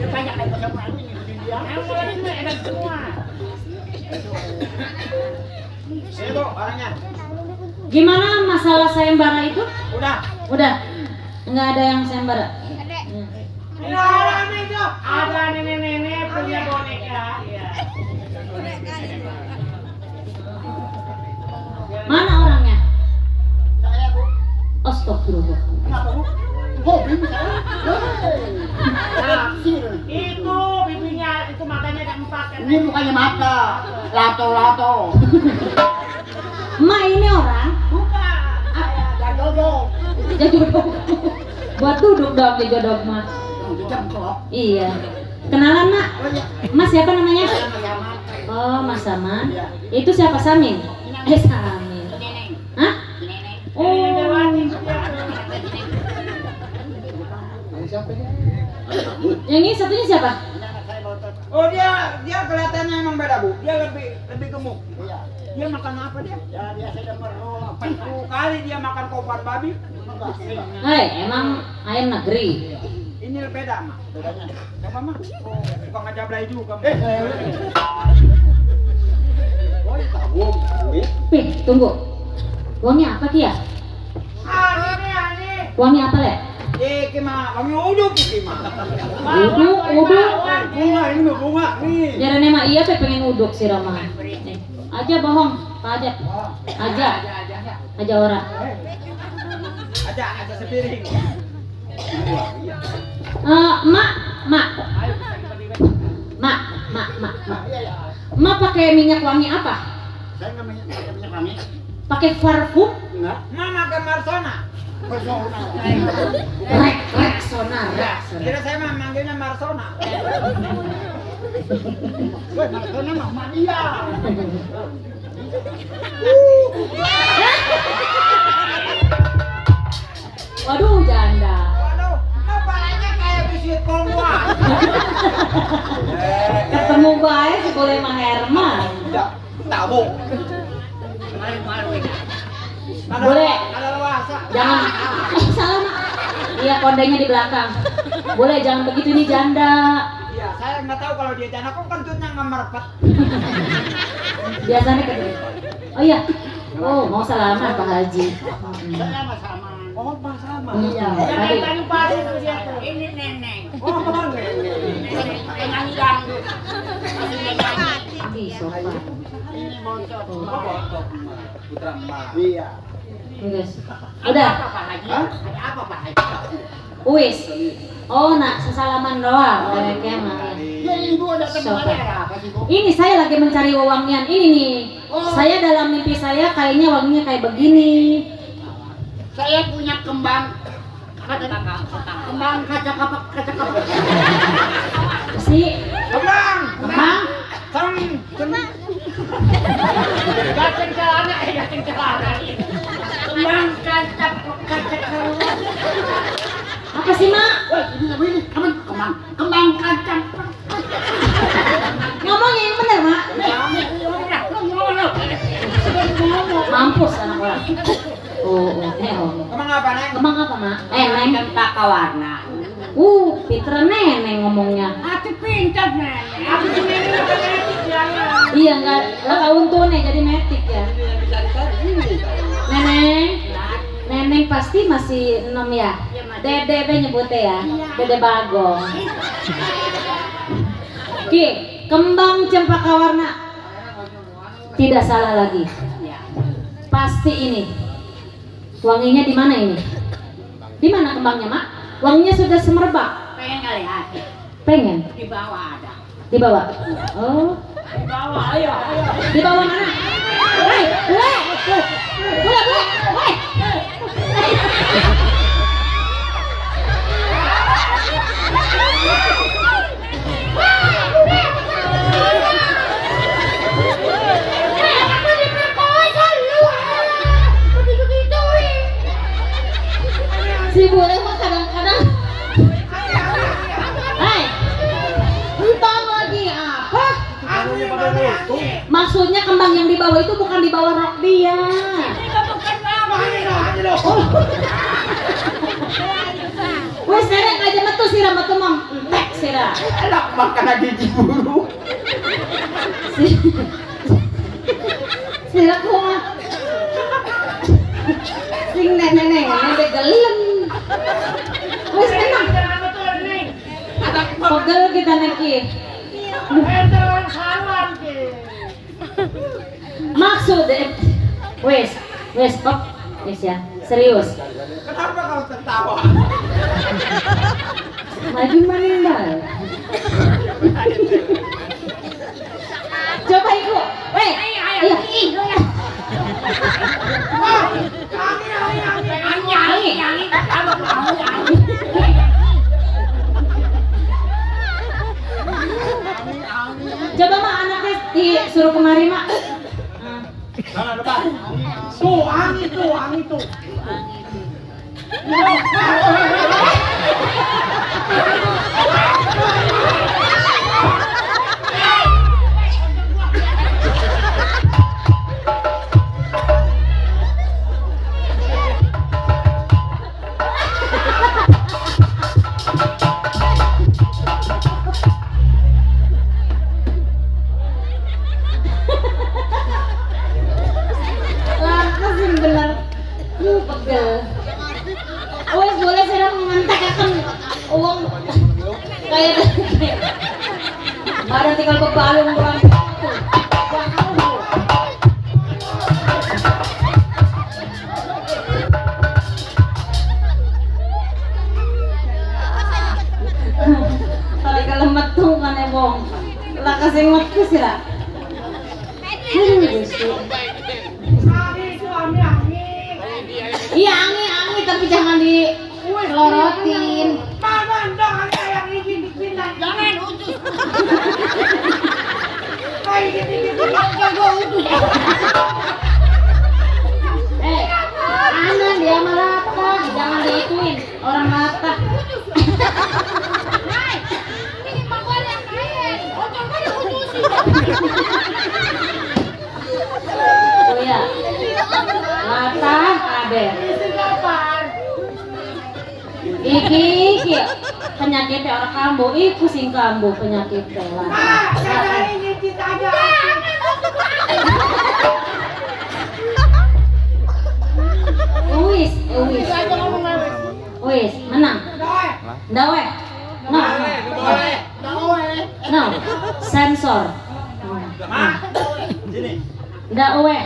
Banyak lagi bahasa Melayu ini di dia. Yang mulai ini enak semua. Ini, Bu, orangnya. Gimana masalah sayembara itu? Udah. Udah. Nggak ada yang sayembara. Ini orang itu. Ada nenek-nenek punya boneka. Iya. Mana orangnya? Saya, Bu. Astagfirullah. Kenapa, Bu? Hobi misalnya. Nah, itu bibinya itu matanya ada 4 kan. Ini bukannya mata. Lato. Ma ini orang? Bukan. Saya jodoh. Ya jodoh. Buat duduk dong di jodoh mah. Dijempol. Iya. Kenalan Mak? Oh iya. Mas siapa namanya? Saya Mas. Oh, Mas Saman. Iya. Itu siapa Samin? Samin. Neneng. Hah? Neneng. Oh. Yang ini satunya siapa? Oh, dia kelihatannya emang beda, Bu. Dia lebih gemuk. Iya. Dia makan apa dia? Ya biasa denger oh, apa 10 kali dia makan kopar babi. Hei, emang ayam negeri. Ini beda, Mak. bedanya. Coba, Mak. Oh, suka ngejablay juga, Mak. Oh, tabung. Pih, tunggu. Uangnya apa Kia? Ani. Uangnya apa Le? Iki mah, kami uduk iki mah. Uduk. Bunga ini mah bunga nih. Jangan nema iya teh pengen uduk si Rama. Aja bohong, Pak Aja. Aja orang. Aja sepiring. Mak pakai minyak wangi apa? Saya nggak minyak kami. Pakai parfum? Enggak. Mama ke Marsona. Persona. Rexona. Kira saya mah manggilnya Marsona. Woi, Marsona mama dia. Waduh, janda. Waduh, kepalanya kayak biskuit kongguan. Ketemu baik si boleh mah Herman. Tabung. Boleh. Ada luasa. Jangan. Salah Mak. Iya, kodenya di belakang. Boleh, jangan begitu ini janda. Iya, saya nggak tahu kalau dia janda kok kentutnya nggak merepet. Biasanya ketemu. Oh iya. Oh, mau salaman Pak Haji. Saya sama. Oh, Bang sama. Iya. Yang Tadi. paling itu dia tuh. Ini neneng. Oh, Bang. Ini pakai nyanyi dangdut. Masih nyanyi. Di sofa. Ini bocor. Putra Mbak. Iya. Guys. Udah. Apa Pak Haji? Ada apa Pak Haji? Wis. Oh, nak sesalaman doang. Kayaknya mah. Ya ibu ada teman apa sih Bu? Ini saya lagi mencari wewangian ini nih. Oh. Saya dalam mimpi saya kayaknya wanginya kayak begini. Saya punya kembang kaca kapak. Si Kembang. Kembang. Gaceng celana. Kembang kaca keluar. Apa sih, Mak? Woi, ini kembang kaca. Ngomongnya yang bener, Mak. Mampus anak orang. Oh. Kemang apa, Neng? Kembang apa, Mak? Neng. Cempaka warna. Pinter neneng ngomongnya. Aku pintar nenek. Aku nenek Iya, enggak untungnya jadi metik ya. Neneng pasti masih 6 ya. Dede nyebutnya ya. Dede Bagong. Ki, kembang cempaka warna. Tidak salah lagi. Pasti ini. Wanginya di mana ini? Di mana kembangnya, Mak? Wanginya sudah semerbak. pengen kali ya. Pengen Di bawah ada. di bawah. Oh, Di bawah, ayo. di bawah mana? Woi, woi. Si Bu bawah itu bukan di bawah rok dia. Wes serek aja metu sira metu mam entek sira. Enak makan lagi ciburu. Sira kuat. Sing neneng nende gelem. Wes tenang. Pegel kita neki. Maksud wes stop. Wes ya, serius. Kenapa kau tertawa? Maju meninggal. Coba ikut. Weh, ayo. Coba mak anaknya disuruh kemari mak. Sana depan. Tuh, angin tuh. Lantas yang bener. Pegel. Wes boleh saya mengantarkan uang kayak ada tinggal kebalung orang tadi kalau metu kan ya bong lah kasih metu sih lah iya angin tapi jangan dilorotin. Jangan utus. Aman dia merata, jangan diituin orang rata. Oh ya, rata ada. Iki penyakitnya orang kambo, pusing kambo penyakitnya lah. Wis, menang. Dawe. No, sensor. Dawe.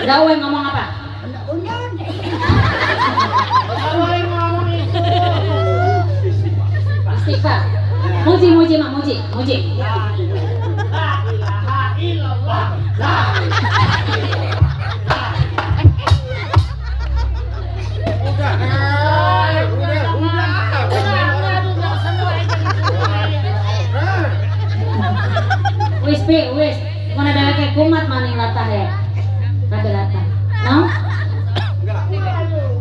Dawe ngomong apa? Istighfar. Muji mak, muji. Wis. Mana ada kayak kumat maning latah ya? Kada latah. No?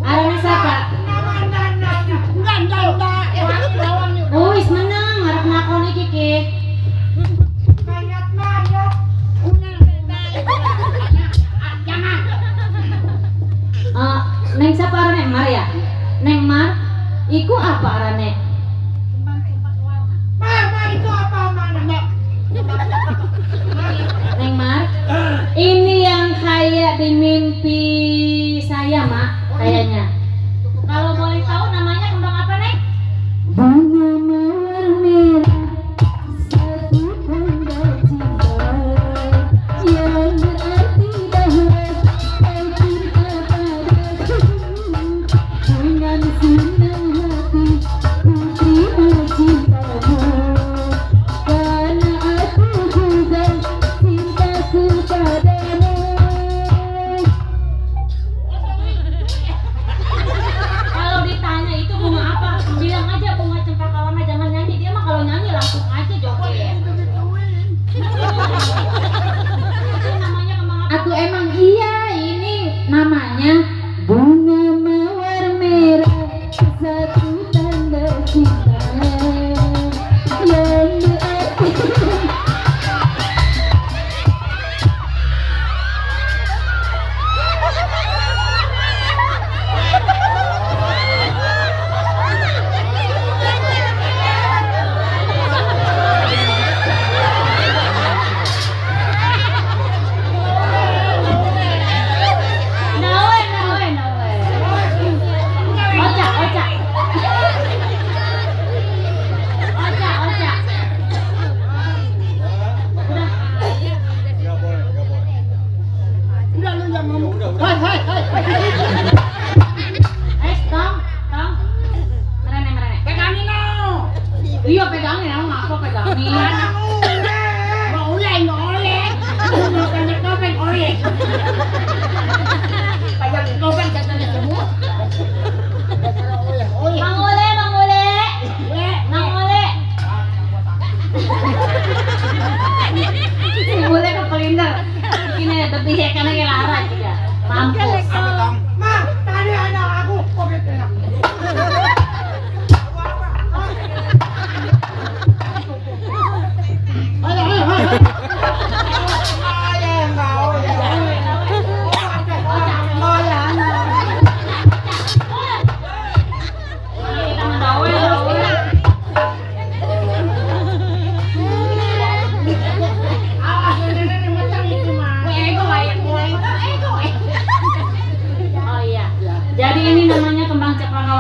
Arane siapa? Wis menang, harap nakon iki ki. Neng siapa arane Mar ya? Neng Mar, iku apa arane? Neng Mar, ini yang kayak di mimpi saya mak, kayaknya. Kalau boleh tahu namanya kembang apa Neng? Bunga mawar merah, satu tanda cinta yang berarti bahwa kau cinta padaku. Dengan senang hati ku terima cintamu, karena aku juga cintaku padamu. Kalau ditanya itu bunga apa, bilang aja bunga cempaka warna, jangan nyanyi. Dia mah kalau nyanyi langsung aja joget. Namanya kembang apa? Aku emang iya, ini namanya bunga mawar merah.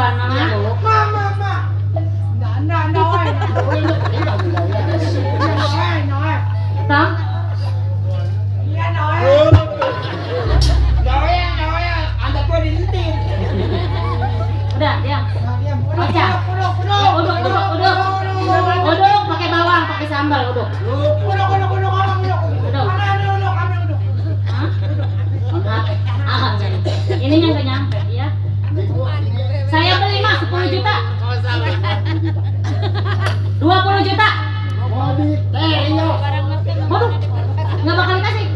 kawan mama. Tang? Udah, diam. Baca. Uduk pakai bawang, pakai sambal, uduk. Hah? Ininya udah nyampe, ya. Saya beli mah 10 juta. 20 juta. Waduh, nggak bakal dikasih.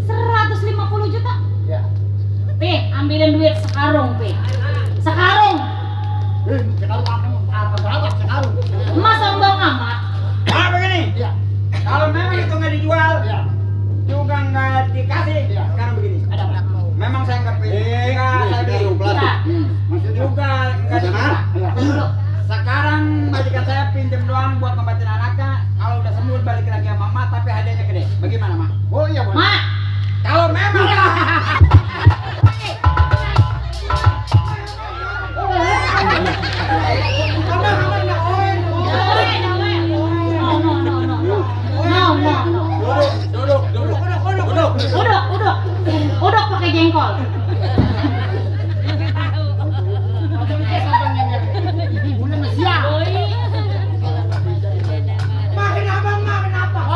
150 juta. Pi, ambilin duit sekarung, Pi. Sekarung. Emas sombong amat. Nah begini, kalau memang itu nggak dijual, juga nggak dikasih. Sekarang begini, memang saya nggak pilih, saya beli. Juga nggak dikasih. Sekarang majikan saya pinjam doang buat ngobatin anaknya. Kalau udah sembuh balik lagi sama Mak, tapi hadiahnya gede. Bagaimana Mak? Oh iya, boleh. Mak, Kalau memang Uduk pakai jengkol.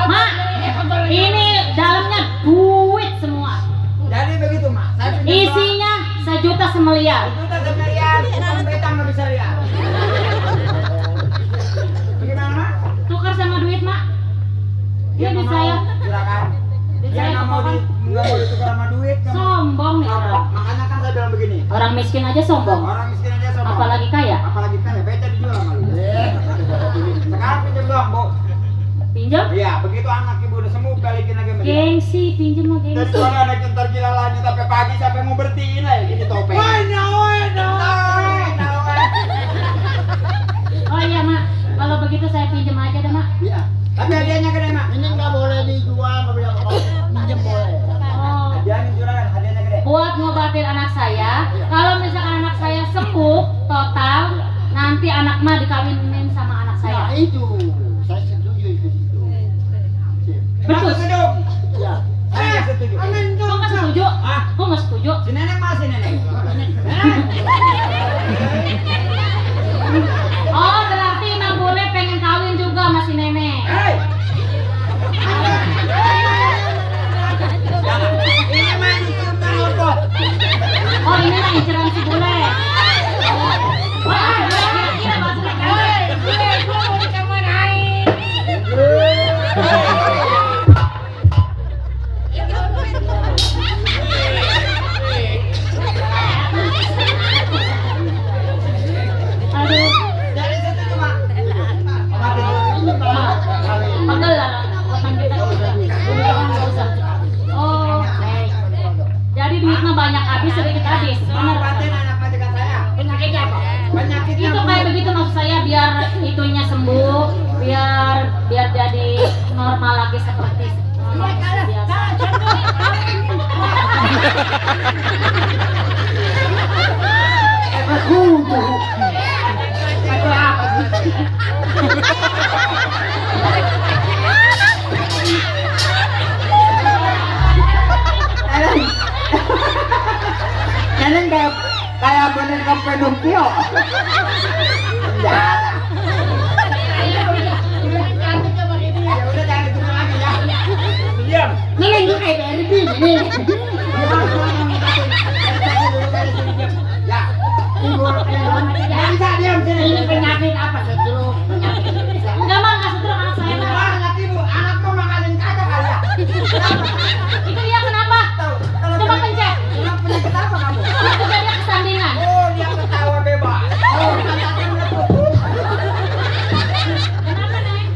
Mak, ini dalamnya duit semua. jadi begitu Mak. Saya pinjam doang. Isinya 1 juta semiliar. Juta semiliar, tukang becak nggak bisa lihat. Bagaimana Mak? Tukar sama duit, Mak. Dia nggak di mau, saya. silakan. Di Dia saya nggak mau ditukar sama duit. nggak mau. Sombong nih orang. Makanya kan saya bilang begini. Orang miskin aja sombong. Orang miskin aja sombong. Apalagi kaya. Apalagi kaya, beca dijual sama lu. Sekarang pinjam doang, Bu. Pinjam? Iya, begitu anak ibu udah sembuh balikin lagi sama dia. Gengsi, pinjam mah Dan gengsi. soalnya anak ntar gila lanjut sampai pagi sampai mau bertiin aja gini topeng. Oh iya, Mak. Kalau begitu saya pinjam aja dah, Mak. Iya. Tapi hadiahnya gede, Mak. Ini nggak boleh dijual, nggak boleh apa. Pinjam boleh. Oh. Hadiahnya juragan, hadiahnya gede. Buat ngobatin anak saya, kalau misalkan anak saya sembuh total, nanti anak mah dikawinin sama anak Nah saya. itu, saya setuju itu. Betul. Setuju. Iya. Saya nggak setuju. Kok nggak setuju? Ah, Kok nggak setuju? si nenek masih nenek. Oh, berarti Mang Bule pengen kawin juga sama si nenek. Hei. Jangan. Ini mah dicium robot. Oh, ini mah inceran si Bule. Wah, kira-kira maksudnya kawin. Aduh, Jadi setuju, Mak. Obatin. pegel lah, teman kita juga. Nggak usah. Oh, baik. Jadi duit mah banyak habis, sedikit habis. Benar. Obatin anak majikan saya. Penyakitnya apa? Penyakitnya Itu kayak begitu maksud saya, biar itunya sembuh, biar jadi normal lagi seperti biasa. Aku tuh. Itu apa sih? Nenek kayak bener ke Pinocchio. Ya. Ya udah jangan ditunggu lagi ya. Diam. Nenek juga kayak Barbie, nenek. Ya. Nggak bisa diam sini. Ini penyakit apa sih? Enggak mah, nggak setruk anak saya mah. Anak ibu, anak mau makanin kagak kali ya? Itu dia kenapa? Tahu, kalau Coba pencet. Emang penyakit apa kamu? Itu dia kesandingan. Oh, dia ketawa bebas. Oh, pantatnya melepuh. Kenapa, Neng?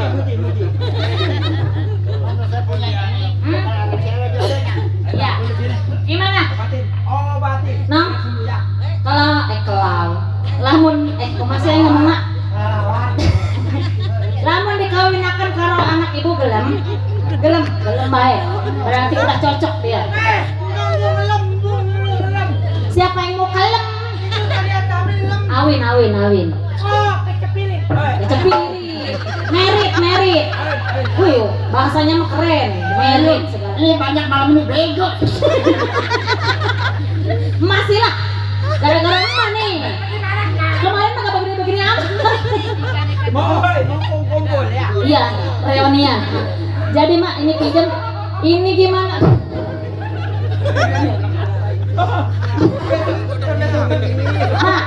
Muji, muji. Saya punya ini. Anak cewek biasanya. Ya. Gimana? Obatin. Oh, obatin. Nang? Ya. Kalau lamun kok masih aing ngomong mak. Lamun dikawinakan karo anak ibu gelem bae. Berarti udah cocok dia. Siapa Awin. Oh, kecepilin. Kecepiri. Merit. Wih, bahasanya mah keren. Merit segala. Ini banyak malam ini bego. Masih lah. Gara-gara emak nih. Kemarin mah gak begini-begini amat. Boy, mau kumpul ya. Iya, reunian. Jadi mak ini pinjam. Ini gimana? Mak,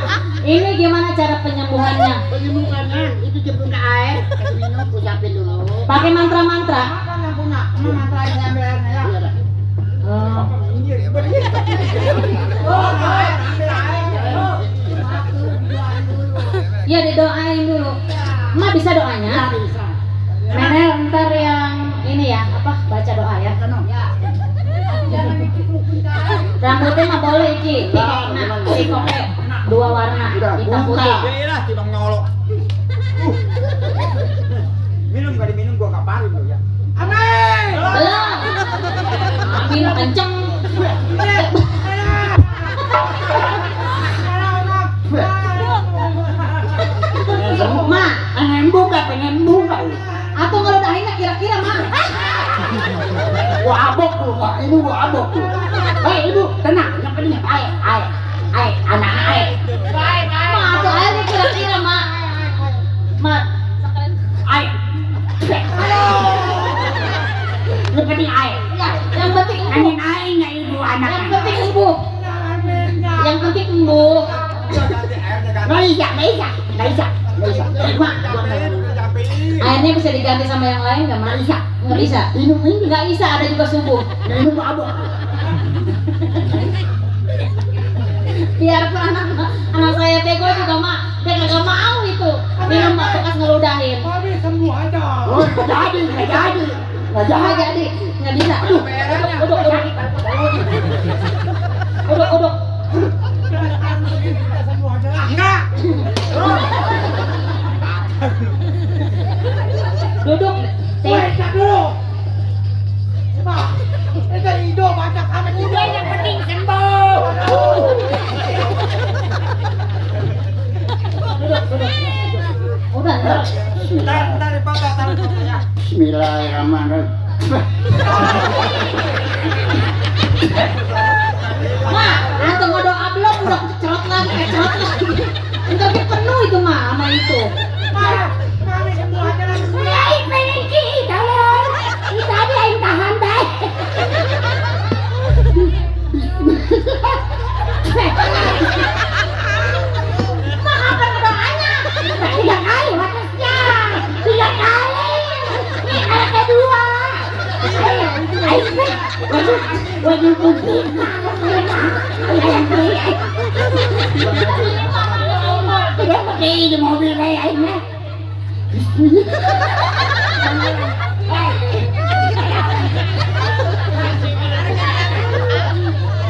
ini gimana cara penyembuhannya? Penyembuhannya itu jemput ke air, kasih minum, usapin dulu. Pakai mantra-mantra. Makan yang punya. Mantra ini ambil airnya ya. Iya dah. Oh. Oh, air, ambil air. Ya didoain dulu. Mak bisa doanya? Bisa. Menel ntar yang ini ya, apa baca doa ya? Rambutnya mah boleh iki, nah, koke, 2 warna, hitam putih. Inilah tidak nyolok. Minum gak diminum gua kaparin lo ya. Amin. Belum. Minum kenceng. Ma, pengen buka. atau ngeludahin kira-kira ma? Gua abok lu, Pak. Ini gua abok lu. Ibu, tenang. Yang penting air, anak air. Ma, atau airnya kira-kira ma? Ma, Air. Yang penting air. yang penting embuh. Angin airnya ibu anak. Yang penting embuh. Yang penting embuh. Nggak bisa. Mak, gua Airnya bisa diganti sama yang lain nggak ma? Nggak bisa. minum ini. Nggak bisa, ada juga subuh. Minum gua abok. Biarpun anak saya bego juga mak, dia kagak mau itu minum mak bekas ngeludahin. Kami sembuh aja. Oh, nggak jadi. Nggak jadi, nggak bisa. Uduk. Sembuh aja. Enggak. Duduk. Baca dulu. Pak, itu hidup baca kami udah yang penting sembuh. Udah. Ntar dipotong taruh ya. Bismillahirrahmanirrahim. Mak, antum mau doa belum? Udah kecelot lagi. Udah penuh itu mak sama itu. Pak, kami sembuh aja lah. Mak apa doanya? 3 kali batasnya. 3 kali. Ini kali kedua. Waduh putih. Tidak pakai di mobil kayaknya.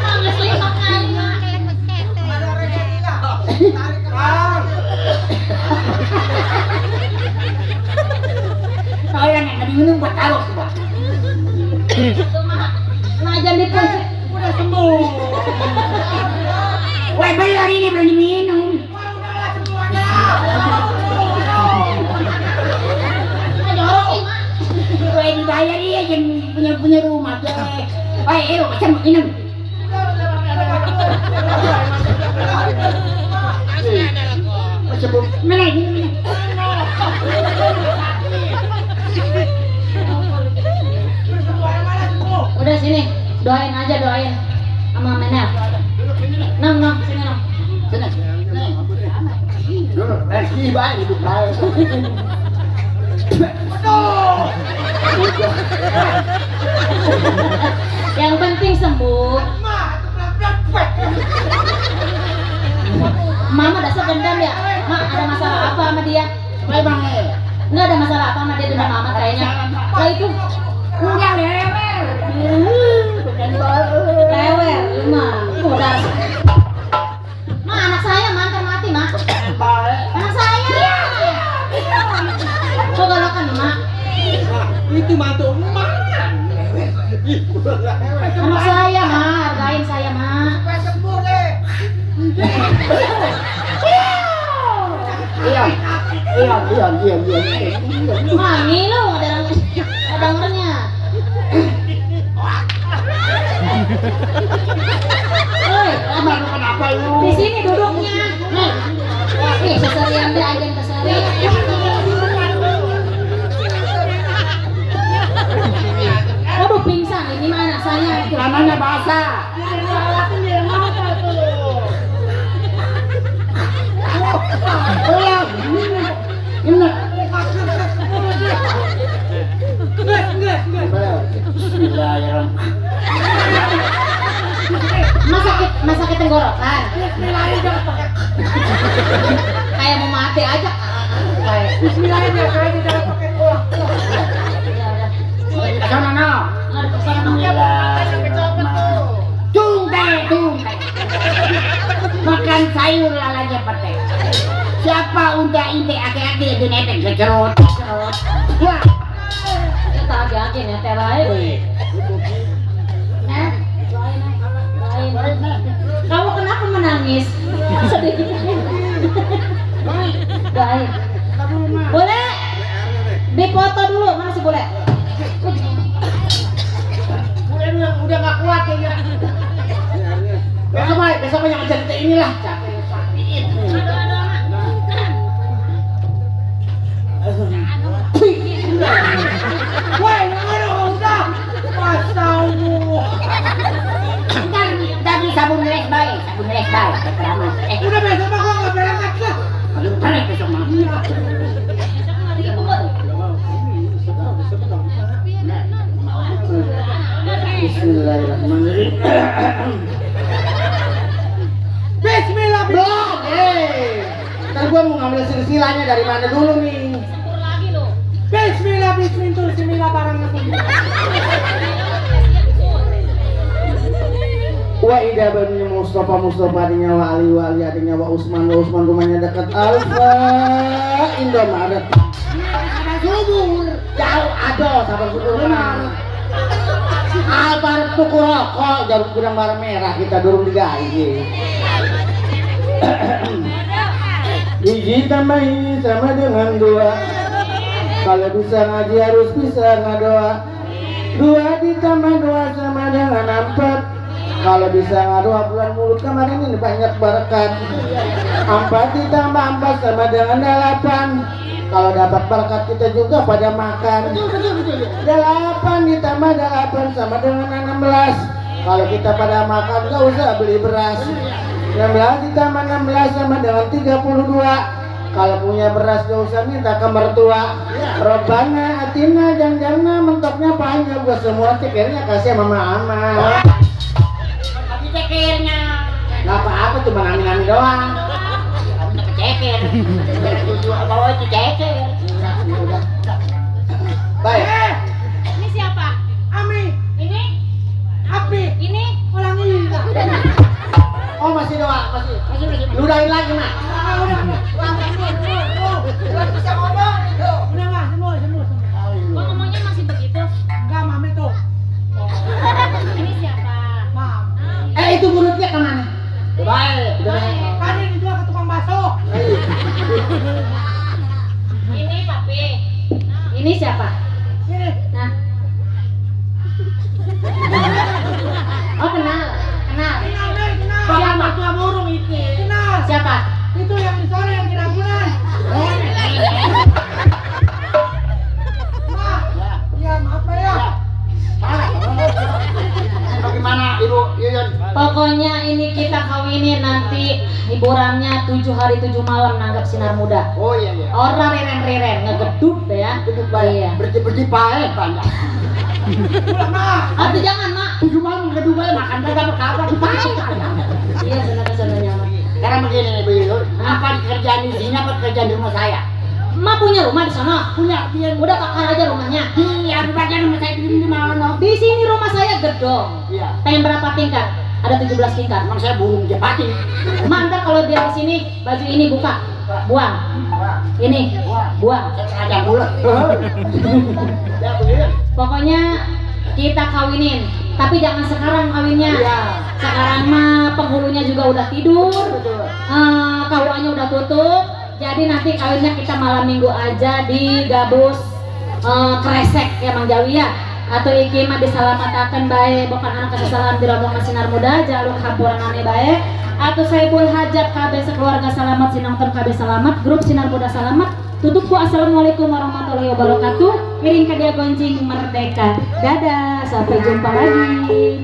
Mak ngasih 5 kali mak. Kalau yang nggak diminum buat taruh coba. Itu mak. Nah jangan dikunci. Udah sembuh. Wah bayar ini belum diminum. Udahlah sembuh aja. Jorok mak. Wah dibayar iya yang punya rumah deh. Wah itu macam minum. Sebelum mana ini? Udah sini, doain aja sama Menel. Nong, sini nong. Lagi baik hidup baik. Yang penting sembuh. Mama dasar dendam ya. Mak ada masalah apa sama dia? Memang Nggak ada masalah apa sama dia dendam mama kayaknya. Lah itu enggak lewer. lewer, mah. Udah. Ma anak saya mantan mati mak. Anak saya. Kok galakan mak? Itu mantu emak. Anak saya mak, hargain saya mak. Sembuh deh. Mami lu ada dengernya. Oi, Kenapa lu? di sini duduknya. Nih, seserian deh agen keseri. Waduh, pingsan ini mana saya? Namanya basah. Masakit tenggorokan. Kayak mau mati aja. Sana no. Tungtai. Makan sayur lalanya pete. Siapa unda inte ake-ake itu netek secerot. Wah. Kita agi-agi nih teh bae. Kamu kenapa menangis? Sedih. Baik. Boleh dipoto dulu, mana sih boleh? Udah nggak kuat ya. Besok banyak cerita inilah. Woi, udah. Tadi sabun les baik. Udah besok mah gua nggak berangkat lah. Balik besok mah. Bismillahirrahmanirrahim. Bismillah belum. Ntar gua mau ngambil silsilahnya dari mana dulu nih. Bismillah barangnya. Wa ida bani Mustafa di nyawa Ali ada nyawa Usman rumahnya dekat Alfa Indomaret. Ada subur jauh sabar subur mana. Albar tuku rokok jarum gudang barang merah kita dorong digaji. Biji tambah ini sama dengan 2. Kalau bisa ngaji harus bisa ngadoa. 2 ditambah 2 sama dengan 4. Kalau bisa ngadoa bulan mulut kemarin ini banyak berkat. 4 ditambah 4 sama dengan 8. Kalau dapat berkat kita juga pada makan. 8 ditambah 8 sama dengan 16. Kalau kita pada makan gak usah beli beras. 16 ditambah 16 sama dengan 32. Kalau punya beras gak usah minta ke mertua. Robana atina jangan mentoknya panjang. Gua semua cekernya kasih mama. Tapi cekernya gak apa-apa, cuma amin-amin doang. Kamu keceker. Bawa itu ceker. Baik. Ini siapa? Ami. Ini? Api. Ini? Orang ini. Oh masih doang, masih. Ludahin lagi mak. Bisa ngomong gitu. Udah nggak, semua. Kok ngomongnya masih begitu? Enggak, mami tuh. Ini siapa? Mam. Itu mulutnya kemana? Baik. Kan ini juga ke tukang bakso. Ini papi. Ini siapa? Sini. Nah. Oh kenal. Kenal deh, kenal. Siapa? Tua burung itu. Kenal. Siapa? Itu yang di sore yang di Ragunan. Ya, maaf ya. Bagaimana Ibu Yuyun? Pokoknya ini kita kawinin nanti hiburannya 7 hari 7 malam nanggap sinar muda. Oh iya. Orang riren ngegeduk deh ya. Duduk baik. Iya. Bersih paeh banyak. Pulang, Mak. Aduh jangan mak. 7 malam kedua baik makan kagak berkabar paeh. Iya sana mak. Karena begini nih Bu Yuyun, apa kerjaan di sini apa kerjaan di rumah saya? Mak punya rumah di sana. Punya dia. Udah bakar aja rumahnya. Iya, bagian rumah saya di mana? Di sini rumah saya gedong. Iya. Pengen berapa tingkat? Ada 17 tingkat. Emang saya burung jepati. Mantar kalau dia di sini baju ini buka, buang. Ini buang. Saya sengaja bulat. Ya begini. Pokoknya kita kawinin, tapi jangan sekarang kawinnya. Iya. Sekarang mah penghulunya juga udah tidur, KUA-nya udah tutup, Jadi nanti kawinnya kita malam minggu aja di Gabus Kresek ya Mang Jawi ya. Atau iki mah disalamataken bae bukan anak kesalahan di rombongan sinar muda jalur hampuranane bae. Atau Saibul Hajat KB sekeluarga selamat sinangton KB selamat grup sinar muda selamat. Tutupku assalamualaikum warahmatullahi wabarakatuh. Miring ke dia gonjing merdeka. Dadah, sampai jumpa lagi.